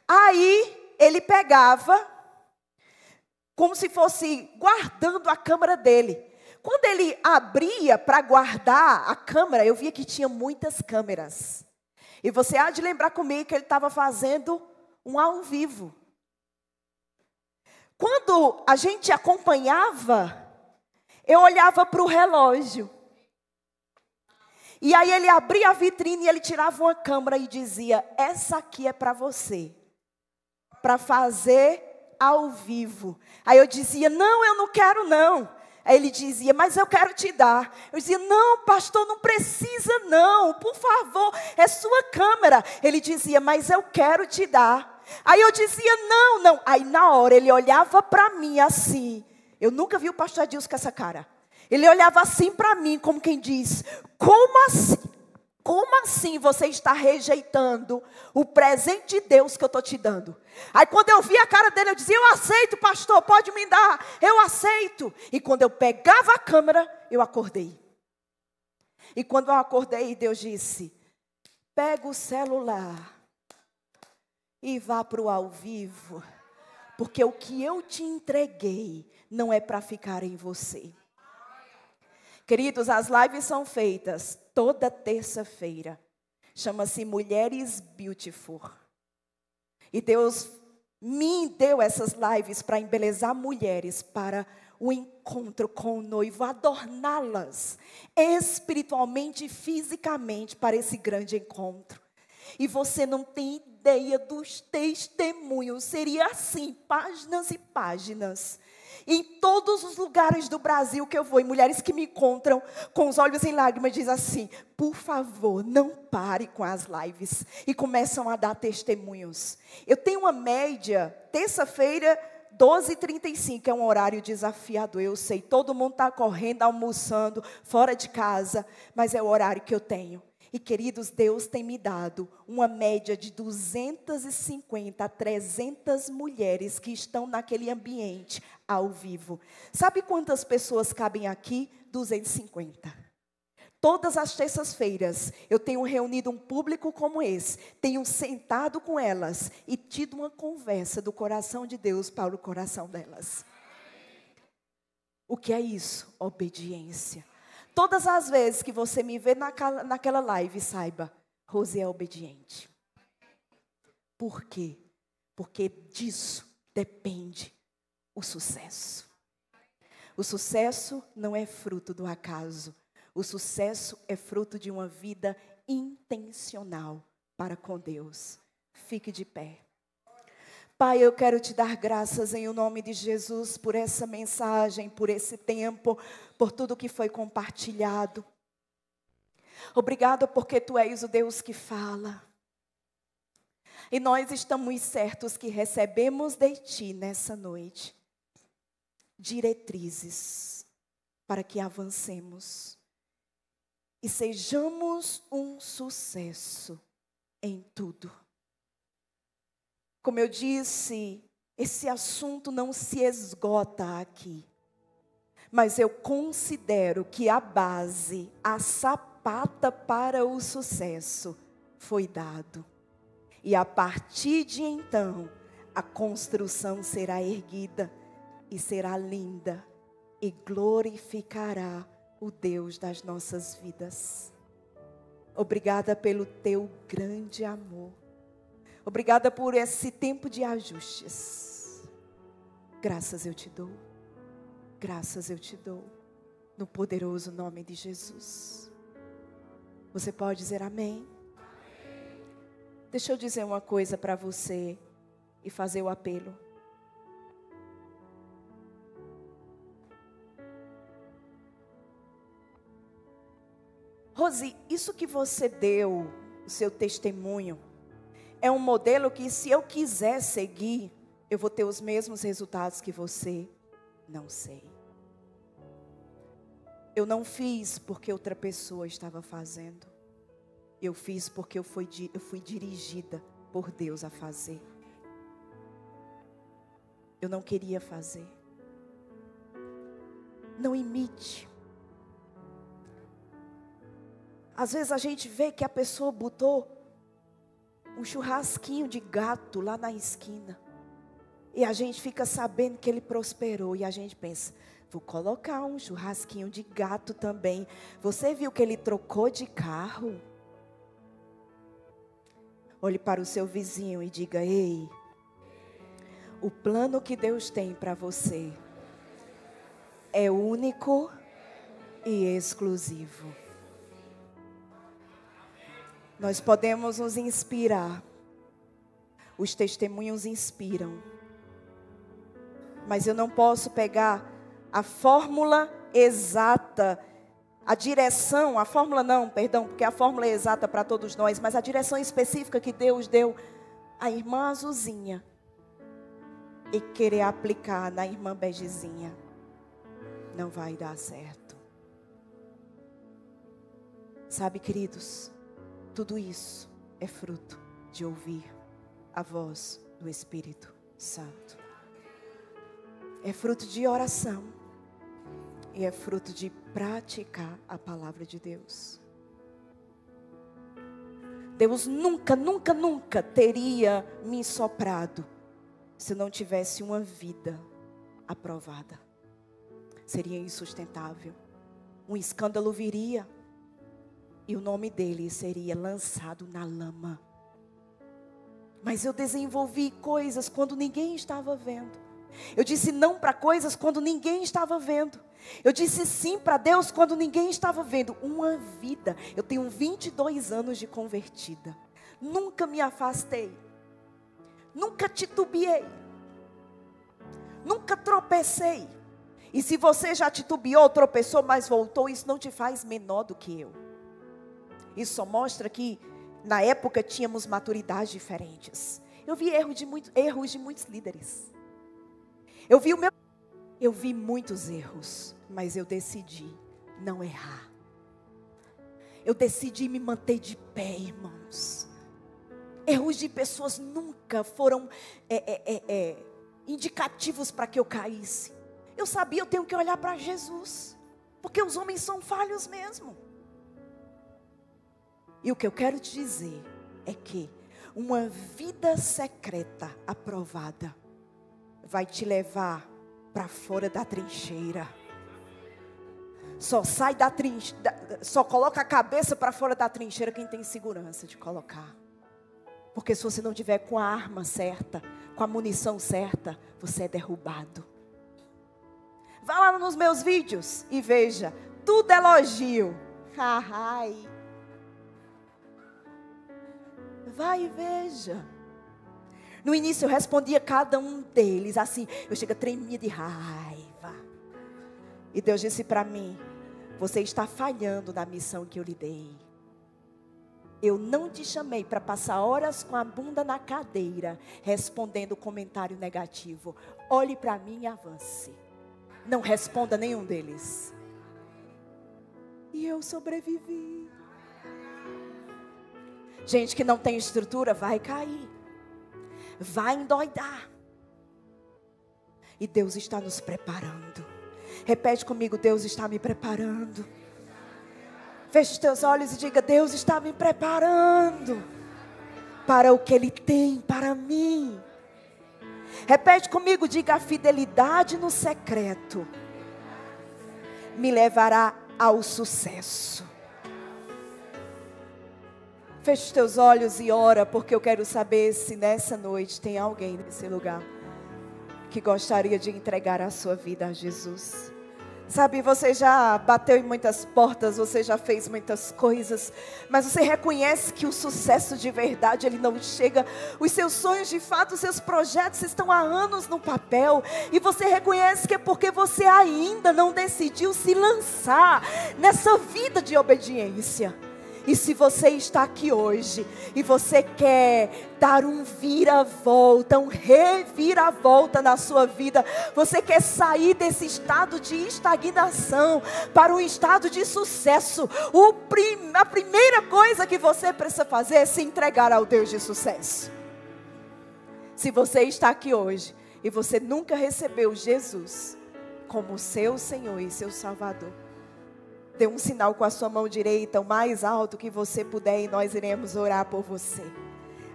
Aí ele pegava, como se fosse guardando a câmera dele. Quando ele abria para guardar a câmera, eu via que tinha muitas câmeras. E você há de lembrar comigo que ele estava fazendo um ao vivo. Quando a gente acompanhava, eu olhava para o relógio. E aí ele abria a vitrine e ele tirava uma câmera e dizia: essa aqui é para você, para fazer ao vivo. Aí eu dizia: não, eu não quero não. Aí ele dizia: mas eu quero te dar. Eu dizia: não, pastor, não precisa não, por favor, é sua câmera. Ele dizia: mas eu quero te dar. Aí eu dizia: não, não. Aí na hora ele olhava para mim assim. Eu nunca vi o pastor Adilson com essa cara. Ele olhava assim para mim, como quem diz: como assim? Como assim você está rejeitando o presente de Deus que eu estou te dando? Aí quando eu vi a cara dele, eu dizia: eu aceito, pastor, pode me dar, eu aceito. E quando eu pegava a câmera, eu acordei. E quando eu acordei, Deus disse: pega o celular e vá para o ao vivo, porque o que eu te entreguei não é para ficar em você. Queridos, as lives são feitas toda terça-feira. Chama-se Mulheres Beautiful. E Deus me deu essas lives para embelezar mulheres para o encontro com o noivo, adorná-las espiritualmente e fisicamente para esse grande encontro. E você não tem ideia dos testemunhos. Seria assim, páginas e páginas. Em todos os lugares do Brasil que eu vou, e mulheres que me encontram com os olhos em lágrimas, dizem assim: por favor, não pare com as lives. E começam a dar testemunhos. Eu tenho uma média, terça-feira, 12h35, é um horário desafiador. Eu sei, todo mundo está correndo, almoçando, fora de casa, mas é o horário que eu tenho. E queridos, Deus tem me dado uma média de 250 a 300 mulheres que estão naquele ambiente ao vivo. Sabe quantas pessoas cabem aqui? 250. Todas as terças-feiras eu tenho reunido um público como esse, tenho sentado com elas e tido uma conversa do coração de Deus para o coração delas. O que é isso? Obediência. Todas as vezes que você me vê naquela live, saiba, Rose é obediente. Por quê? Porque disso depende o sucesso. O sucesso não é fruto do acaso. O sucesso é fruto de uma vida intencional para com Deus. Fique de pé. Pai, eu quero te dar graças em nome de Jesus por essa mensagem, por esse tempo, por tudo que foi compartilhado. Obrigada porque Tu és o Deus que fala. E nós estamos certos que recebemos de Ti nessa noite diretrizes para que avancemos e sejamos um sucesso em tudo. Como eu disse, esse assunto não se esgota aqui. Mas eu considero que a base, a sapata para o sucesso foi dado. E a partir de então, a construção será erguida e será linda e glorificará o Deus das nossas vidas. Obrigada pelo teu grande amor. Obrigada por esse tempo de ajustes. Graças eu te dou. Graças eu te dou. No poderoso nome de Jesus. Você pode dizer amém? Deixa eu dizer uma coisa para você e fazer o apelo. Rosi, isso que você deu, o seu testemunho, é um modelo que, se eu quiser seguir, eu vou ter os mesmos resultados que você? Não sei. Eu não fiz porque outra pessoa estava fazendo. Eu fiz porque eu fui dirigida por Deus a fazer. Eu não queria fazer. Não imite. Às vezes a gente vê que a pessoa botou um churrasquinho de gato lá na esquina. E a gente fica sabendo que ele prosperou. E a gente pensa, vou colocar um churrasquinho de gato também. Você viu que ele trocou de carro? Olhe para o seu vizinho e diga, ei, o plano que Deus tem para você é único e exclusivo. Nós podemos nos inspirar. Os testemunhos inspiram. Mas eu não posso pegar a fórmula exata, a direção, a fórmula não, perdão, porque a fórmula é exata para todos nós, mas a direção específica que Deus deu à irmã Azulzinha e querer aplicar na irmã Begezinha. Não vai dar certo. Sabe, queridos, tudo isso é fruto de ouvir a voz do Espírito Santo. É fruto de oração. E é fruto de praticar a palavra de Deus. Deus nunca, nunca, nunca teria me soprado se eu não tivesse uma vida aprovada. Seria insustentável. Um escândalo viria. E o nome dele seria lançado na lama. Mas eu desenvolvi coisas quando ninguém estava vendo. Eu disse não para coisas quando ninguém estava vendo. Eu disse sim para Deus quando ninguém estava vendo. Uma vida. Eu tenho 22 anos de convertida. Nunca me afastei. Nunca titubeei. Nunca tropecei. E se você já titubeou, tropeçou, mas voltou, isso não te faz menor do que eu. Isso só mostra que na época tínhamos maturidades diferentes. Eu vi erros de muitos líderes. Eu vi muitos erros, mas eu decidi não errar. Eu decidi me manter de pé, irmãos. Erros de pessoas nunca foram indicativos para que eu caísse. Eu sabia, eu tenho que olhar para Jesus, porque os homens são falhos mesmo. E o que eu quero te dizer é que uma vida secreta aprovada vai te levar para fora da trincheira. Só coloca a cabeça para fora da trincheira quem tem segurança de colocar. Porque se você não tiver com a arma certa, com a munição certa, você é derrubado. Vá lá nos meus vídeos e veja, tudo é elogio. Vai e veja. No início eu respondia cada um deles assim, eu tremia de raiva. E Deus disse para mim, você está falhando na missão que eu lhe dei. Eu não te chamei para passar horas com a bunda na cadeira, respondendo comentário negativo. Olhe para mim e avance. Não responda nenhum deles. E eu sobrevivi. Gente que não tem estrutura vai cair. Vai endoidar. E Deus está nos preparando. Repete comigo, Deus está me preparando. Feche os teus olhos e diga, Deus está me preparando para o que Ele tem para mim. Repete comigo, diga, a fidelidade no secreto me levará ao sucesso. Feche os teus olhos e ora, porque eu quero saber se nessa noite tem alguém nesse lugar que gostaria de entregar a sua vida a Jesus. Sabe, você já bateu em muitas portas, você já fez muitas coisas, mas você reconhece que o sucesso de verdade, ele não chega. Os seus sonhos de fato, os seus projetos estão há anos no papel, e você reconhece que é porque você ainda não decidiu se lançar nessa vida de obediência. E se você está aqui hoje e você quer dar um vira-volta, um reviravolta na sua vida, você quer sair desse estado de estagnação para um estado de sucesso, a primeira coisa que você precisa fazer é se entregar ao Deus de sucesso. Se você está aqui hoje e você nunca recebeu Jesus como seu Senhor e seu Salvador, dê um sinal com a sua mão direita, o mais alto que você puder, e nós iremos orar por você.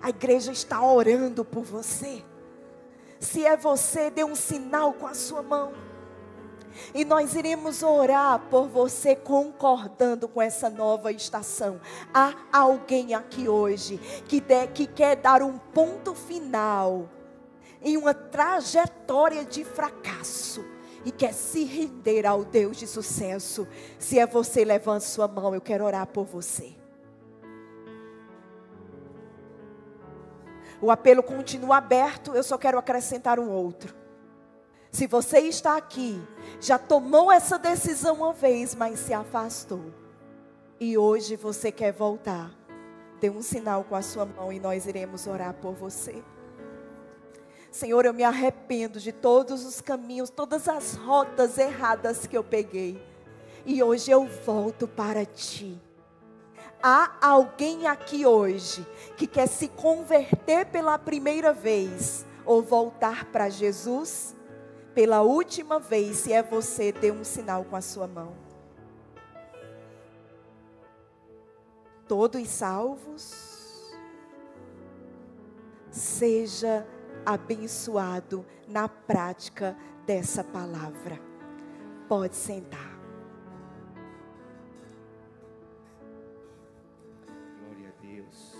A igreja está orando por você. Se é você, dê um sinal com a sua mão, e nós iremos orar por você, concordando com essa nova estação. Há alguém aqui hoje que quer dar um ponto final em uma trajetória de fracasso e quer se render ao Deus de sucesso. Se é você, levante sua mão, eu quero orar por você. O apelo continua aberto, eu só quero acrescentar um outro. Se você está aqui, já tomou essa decisão uma vez, mas se afastou, e hoje você quer voltar, dê um sinal com a sua mão e nós iremos orar por você. Senhor, eu me arrependo de todos os caminhos, todas as rotas erradas que eu peguei, e hoje eu volto para Ti. Há alguém aqui hoje que quer se converter pela primeira vez, ou voltar para Jesus pela última vez? Se é você, dê um sinal com a sua mão. Todos salvos? Seja abençoado na prática dessa palavra. Pode sentar. Glória a Deus.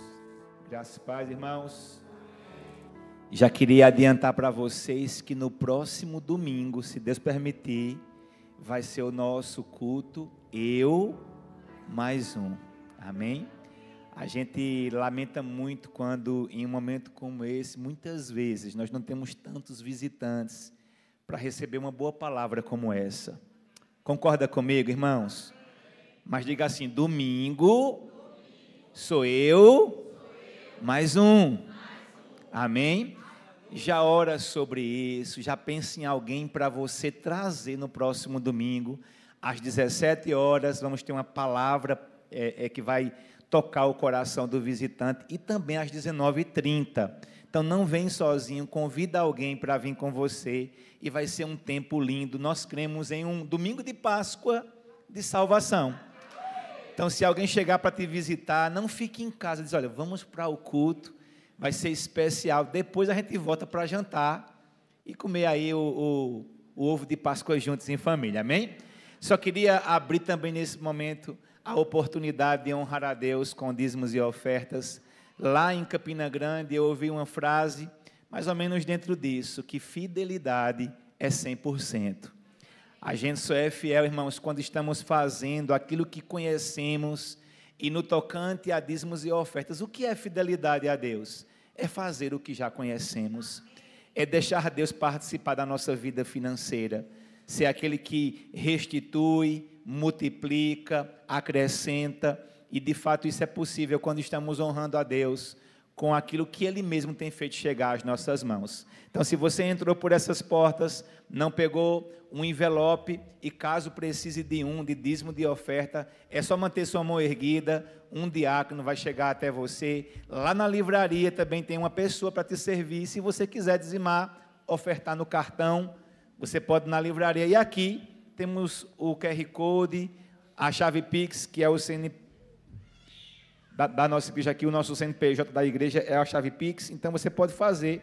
Graças e paz, irmãos. Já queria adiantar para vocês que no próximo domingo, se Deus permitir, vai ser o nosso culto, eu mais um. Amém? A gente lamenta muito quando, em um momento como esse, muitas vezes nós não temos tantos visitantes para receber uma boa palavra como essa. Concorda comigo, irmãos? Mas diga assim: domingo sou eu mais um. Amém? Já ora sobre isso, já pense em alguém para você trazer no próximo domingo, às 17 horas, vamos ter uma palavra que vai tocar o coração do visitante, e também às 19h30. Então não vem sozinho, convida alguém para vir com você, e vai ser um tempo lindo. Nós cremos em um domingo de Páscoa de salvação. Então, se alguém chegar para te visitar, não fique em casa, diz: olha, vamos para o culto, vai ser especial, depois a gente volta para jantar e comer aí o ovo de Páscoa juntos em família, amém? Só queria abrir também nesse momento a oportunidade de honrar a Deus com dízimos e ofertas. Lá em Campina Grande eu ouvi uma frase, mais ou menos dentro disso, que fidelidade é 100%. A gente só é fiel, irmãos, quando estamos fazendo aquilo que conhecemos, e no tocante a dízimos e ofertas. O que é fidelidade a Deus? É fazer o que já conhecemos, é deixar Deus participar da nossa vida financeira, ser aquele que restitui, multiplica, acrescenta, e de fato isso é possível quando estamos honrando a Deus com aquilo que Ele mesmo tem feito chegar às nossas mãos. Então, se você entrou por essas portas, não pegou um envelope, e caso precise de dízimo de oferta, é só manter sua mão erguida, um diácono vai chegar até você. Lá na livraria também tem uma pessoa para te servir. Se você quiser dizimar, ofertar no cartão, você pode ir na livraria. E aqui temos o QR Code, a chave Pix, que é o CNPJ da nossa igreja aqui, o nosso CNPJ da igreja é a chave Pix. Então você pode fazer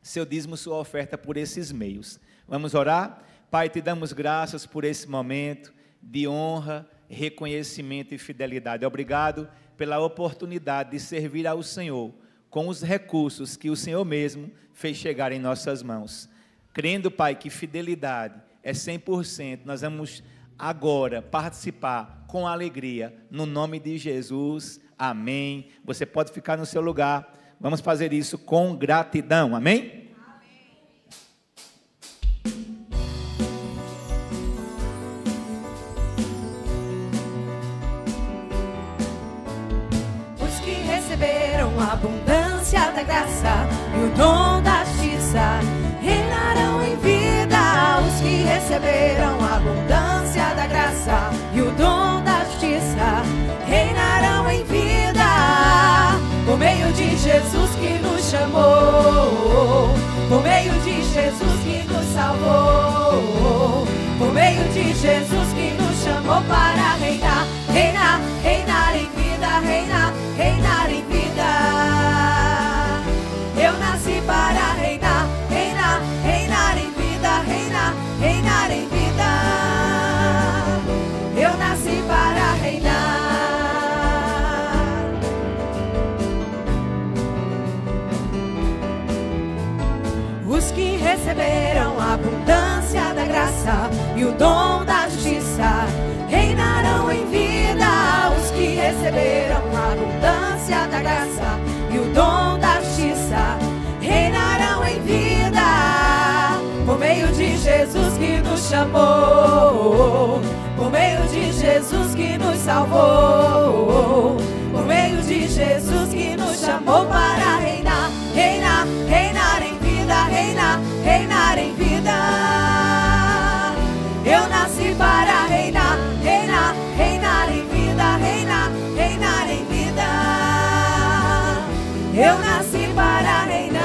seu dízimo, sua oferta por esses meios. Vamos orar? Pai, te damos graças por esse momento de honra, reconhecimento e fidelidade. Obrigado pela oportunidade de servir ao Senhor com os recursos que o Senhor mesmo fez chegar em nossas mãos. Crendo, Pai, que fidelidade é 100%, nós vamos agora participar com alegria, no nome de Jesus, amém. Você pode ficar no seu lugar, vamos fazer isso com gratidão, amém? Os que receberam a abundância da graça e o dom da justiça reinarão em vida. Os que receberam a abundância da graça e o dom da justiça reinarão em vida. Por meio de Jesus que nos chamou, por meio de Jesus que nos salvou, por meio de Jesus que nos chamou para reinar, reinar, reinar em vida, reinar, reinar em vida. Eu nasci para reinar, reinar, reinar em vida, reinar, reinar em vida. Eu nasci para reinar. Os que receberam a abundância da graça e o dom da justiça reinarão em vida. Os que receberam a abundância da graça e o dom da justiça reinarão em vida. Por meio de Jesus que nos chamou, por meio de Jesus que nos salvou, por meio de Jesus que nos chamou para reinar, reinar, reinar em vida, reinar, reinar em vida. Eu nasci para reinar, reinar, reinar em vida, reinar, reinar em vida. Eu nasci para reinar.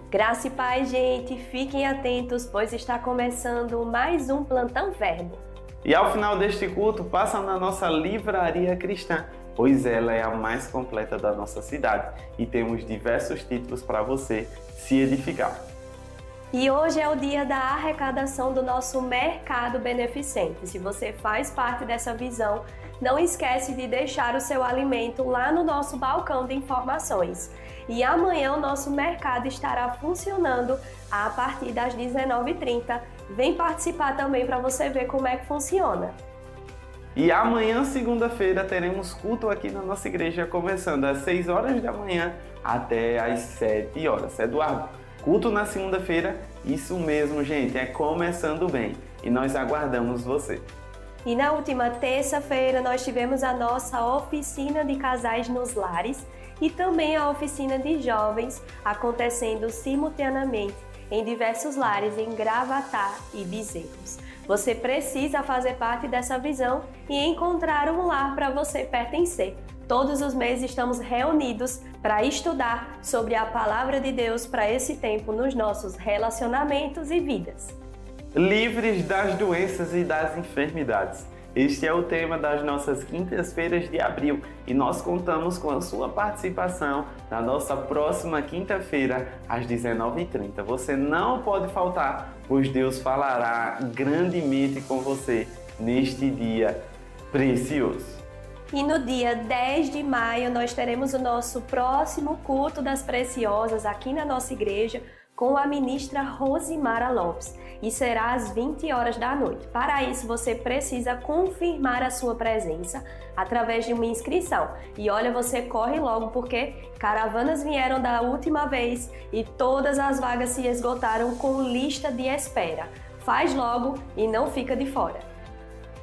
Graça e paz, gente. Fiquem atentos, pois está começando mais um Plantão Verbo. E ao final deste culto, passa na nossa livraria cristã, pois ela é a mais completa da nossa cidade e temos diversos títulos para você se edificar. E hoje é o dia da arrecadação do nosso mercado beneficente. Se você faz parte dessa visão, não esquece de deixar o seu alimento lá no nosso balcão de informações. E amanhã o nosso mercado estará funcionando a partir das 19h30. Vem participar também para você ver como é que funciona. E amanhã, segunda-feira, teremos culto aqui na nossa igreja, começando às 6 horas da manhã até às 7 horas. Eduardo, culto na segunda-feira, isso mesmo, gente, é começando bem. E nós aguardamos você. E na última terça-feira nós tivemos a nossa oficina de casais nos lares e também a oficina de jovens acontecendo simultaneamente em diversos lares em Gravatá e Bezerros. Você precisa fazer parte dessa visão e encontrar um lar para você pertencer. Todos os meses estamos reunidos para estudar sobre a palavra de Deus para esse tempo nos nossos relacionamentos e vidas. Livres das doenças e das enfermidades. Este é o tema das nossas quintas-feiras de abril e nós contamos com a sua participação na nossa próxima quinta-feira, às 19h30. Você não pode faltar, pois Deus falará grandemente com você neste dia precioso. E no dia 10 de maio nós teremos o nosso próximo culto das preciosas aqui na nossa igreja com a ministra Rosimara Lopes. E será às 20 horas da noite. Para isso, você precisa confirmar a sua presença através de uma inscrição. E olha, você corre logo, porque caravanas vieram da última vez e todas as vagas se esgotaram com lista de espera. Faz logo e não fica de fora.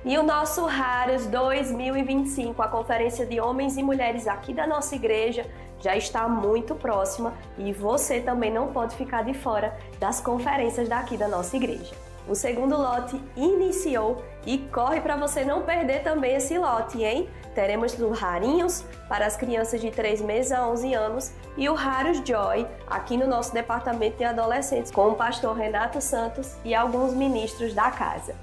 E o nosso Raros 2025, a conferência de homens e mulheres aqui da nossa igreja, já está muito próxima e você também não pode ficar de fora das conferências daqui da nossa igreja. O segundo lote iniciou e corre para você não perder também esse lote, hein? Teremos o Rarinhos para as crianças de 3 meses a 11 anos e o Raros Joy aqui no nosso departamento de adolescentes com o pastor Renato Santos e alguns ministros da casa.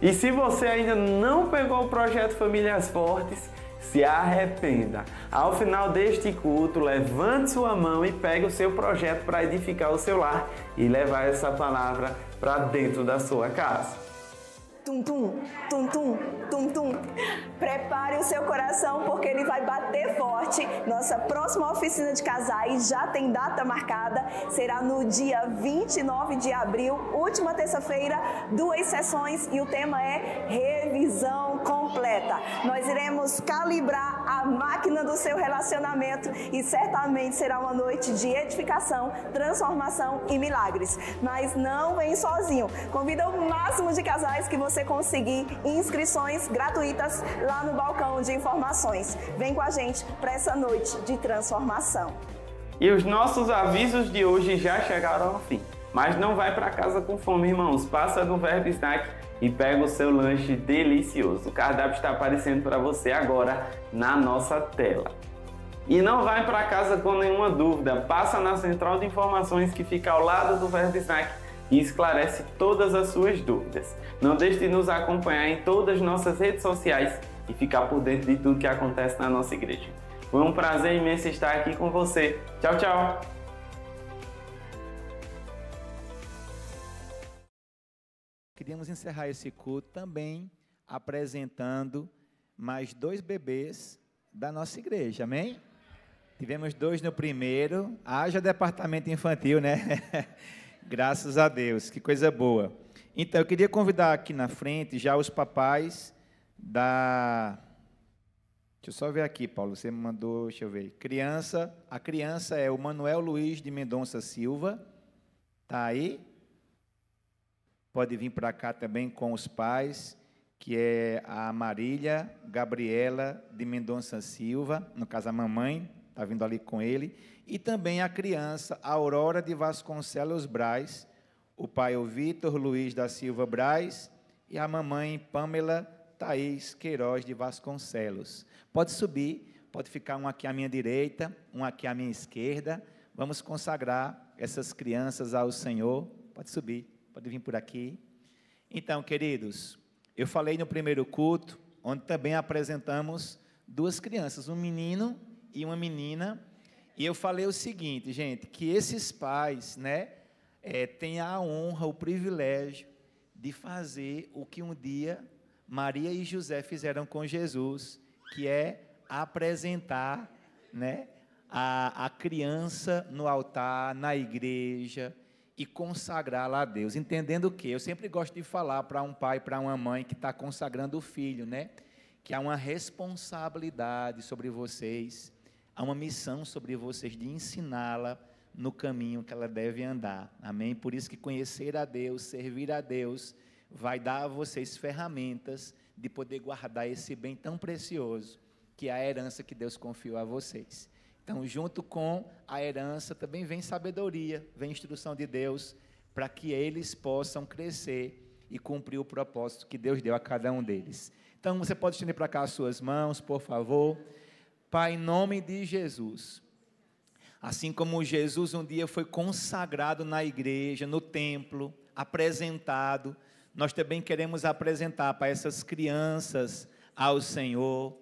E se você ainda não pegou o projeto Famílias Fortes, se arrependa. Ao final deste culto, levante sua mão e pegue o seu projeto para edificar o seu lar e levar essa palavra para dentro da sua casa. Tum, tum, tum, tum, tum, tum. Prepare o seu coração porque ele vai bater forte. Nossa próxima oficina de casais já tem data marcada. Será no dia 29 de abril, última terça-feira, 2 sessões e o tema é revisão completa. Nós iremos calibrar a máquina do seu relacionamento e certamente será uma noite de edificação, transformação e milagres. Mas não vem sozinho. Convida o máximo de casais que você conseguir, inscrições gratuitas lá no balcão de informações. Vem com a gente para essa noite de transformação. E os nossos avisos de hoje já chegaram ao fim. Mas não vai para casa com fome, irmãos. Passa no Verbo Snack e pega o seu lanche delicioso. O cardápio está aparecendo para você agora na nossa tela. E não vai para casa com nenhuma dúvida. Passa na central de informações que fica ao lado do Verbo Snack e esclarece todas as suas dúvidas. Não deixe de nos acompanhar em todas as nossas redes sociais e ficar por dentro de tudo que acontece na nossa igreja. Foi um prazer imenso estar aqui com você. Tchau, tchau! Queríamos encerrar esse culto também apresentando mais 2 bebês da nossa igreja, amém? Tivemos 2 no primeiro, haja departamento infantil, né? Graças a Deus, que coisa boa. Então, eu queria convidar aqui na frente já os papais da... Deixa eu só ver aqui, Paulo, você me mandou, deixa eu ver. A criança é o Manuel Luiz de Mendonça Silva, tá aí? Pode vir para cá também com os pais, que é a Marília Gabriela de Mendonça Silva, no caso a mamãe, está vindo ali com ele, e também a criança Aurora de Vasconcelos Braz, o pai o Vitor Luiz da Silva Braz e a mamãe Pamela Thaís Queiroz de Vasconcelos. Pode subir, pode ficar um aqui à minha direita, um aqui à minha esquerda. Vamos consagrar essas crianças ao Senhor. Pode subir, pode vir por aqui. Então, queridos, eu falei no primeiro culto, onde também apresentamos 2 crianças, um menino e uma menina. E eu falei o seguinte, gente, que esses pais, né, têm a honra, o privilégio de fazer o que um dia Maria e José fizeram com Jesus, que é apresentar, né, a criança no altar, na igreja, e consagrá-la a Deus. Entendendo o quê? Eu sempre gosto de falar para um pai, para uma mãe que está consagrando o filho, né, que há uma responsabilidade sobre vocês, há uma missão sobre vocês de ensiná-la no caminho que ela deve andar, amém? Por isso que conhecer a Deus, servir a Deus, vai dar a vocês ferramentas de poder guardar esse bem tão precioso, que é a herança que Deus confiou a vocês. Então, junto com a herança, também vem sabedoria, vem instrução de Deus, para que eles possam crescer e cumprir o propósito que Deus deu a cada um deles. Então, você pode estender para cá as suas mãos, por favor. Pai, em nome de Jesus, assim como Jesus um dia foi consagrado na igreja, no templo, apresentado, nós também queremos apresentar para essas crianças ao Senhor,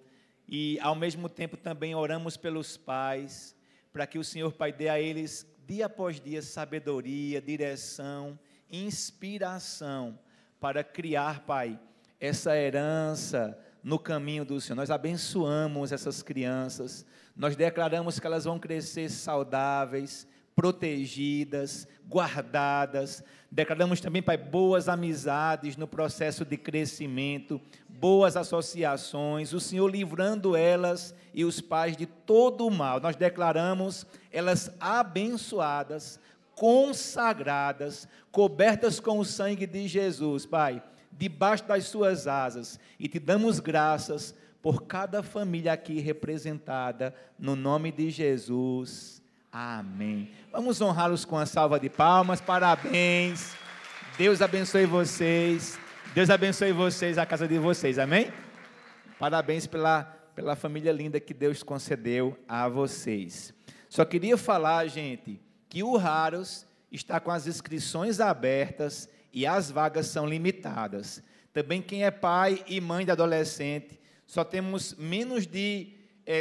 e ao mesmo tempo também oramos pelos pais, para que o Senhor, Pai, dê a eles dia após dia sabedoria, direção, inspiração, para criar, Pai, essa herança no caminho do Senhor. Nós abençoamos essas crianças, nós declaramos que elas vão crescer saudáveis, protegidas, guardadas. Declaramos também, Pai, boas amizades no processo de crescimento, boas associações, o Senhor livrando elas e os pais de todo o mal. Nós declaramos elas abençoadas, consagradas, cobertas com o sangue de Jesus, Pai, debaixo das suas asas, e te damos graças por cada família aqui representada, no nome de Jesus, amém. Vamos honrá-los com a salva de palmas, parabéns, Deus abençoe vocês, Deus abençoe vocês, a casa de vocês, amém? Parabéns pela família linda que Deus concedeu a vocês. Só queria falar, gente, que o Raros está com as inscrições abertas, e as vagas são limitadas. Também quem é pai e mãe de adolescente, só temos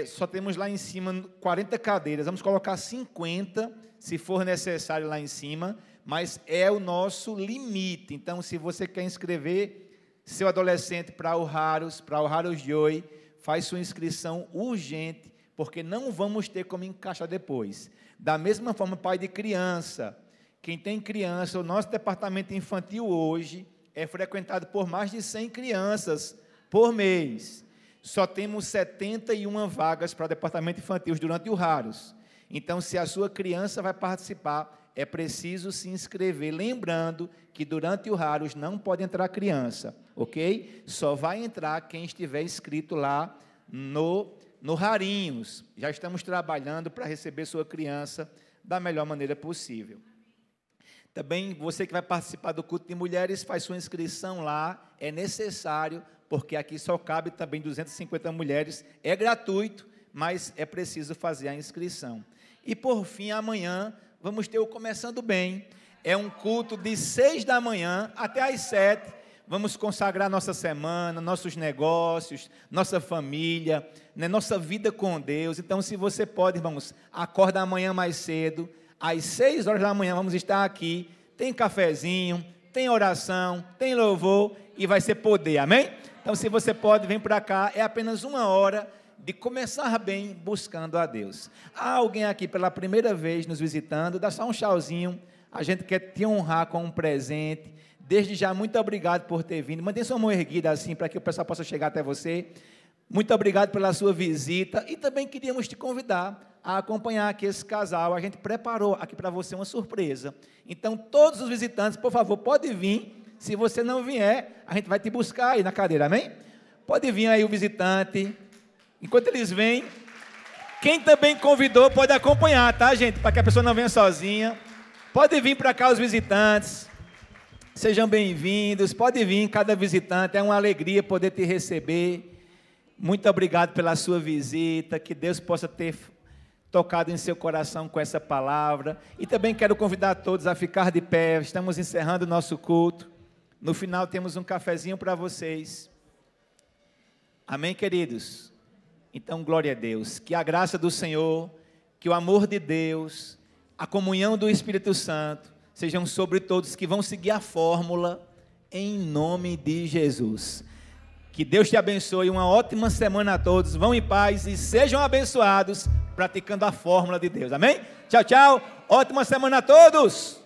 só temos lá em cima 40 cadeiras. Vamos colocar 50, se for necessário lá em cima, mas é o nosso limite. Então, se você quer inscrever seu adolescente para o Harus Joy, faz sua inscrição urgente, porque não vamos ter como encaixar depois. Da mesma forma, pai de criança, quem tem criança, o nosso departamento infantil hoje é frequentado por mais de 100 crianças por mês. Só temos 71 vagas para departamento infantil durante o Harus. Então, se a sua criança vai participar, é preciso se inscrever. Lembrando que durante o Harus não pode entrar criança, ok? Só vai entrar quem estiver inscrito lá no Rarinhos. Já estamos trabalhando para receber sua criança da melhor maneira possível. Também você que vai participar do culto de mulheres, faz sua inscrição lá, é necessário, porque aqui só cabe também 250 mulheres, é gratuito, mas é preciso fazer a inscrição. E por fim, amanhã, vamos ter o Começando Bem, é um culto de 6 da manhã até às 7, vamos consagrar nossa semana, nossos negócios, nossa família, né, nossa vida com Deus. Então, se você pode, irmãos, acorda amanhã mais cedo, às 6 horas da manhã vamos estar aqui, tem cafezinho, tem oração, tem louvor e vai ser poder, amém? Então, se você pode, vem para cá, é apenas 1 hora de começar bem buscando a Deus. Há alguém aqui pela primeira vez nos visitando, dá só um tchauzinho, a gente quer te honrar com um presente. Desde já, muito obrigado por ter vindo, mantém sua mão erguida assim, para que o pessoal possa chegar até você. Muito obrigado pela sua visita, e também queríamos te convidar a acompanhar aqui esse casal. A gente preparou aqui para você uma surpresa. Então, todos os visitantes, por favor, pode vir. Se você não vier, a gente vai te buscar aí na cadeira, amém? Pode vir aí o visitante. Enquanto eles vêm, quem também convidou pode acompanhar, tá, gente? Para que a pessoa não venha sozinha. Pode vir para cá os visitantes. Sejam bem-vindos. Pode vir cada visitante. É uma alegria poder te receber. Muito obrigado pela sua visita. Que Deus possa ter tocado em seu coração com essa palavra. E também quero convidar todos a ficar de pé. Estamos encerrando o nosso culto. No final temos um cafezinho para vocês. Amém, queridos? Então, glória a Deus. Que a graça do Senhor, que o amor de Deus, a comunhão do Espírito Santo, sejam sobre todos que vão seguir a fórmula em nome de Jesus. Que Deus te abençoe, uma ótima semana a todos. Vão em paz e sejam abençoados praticando a fórmula de Deus. Amém? Tchau, tchau. Ótima semana a todos.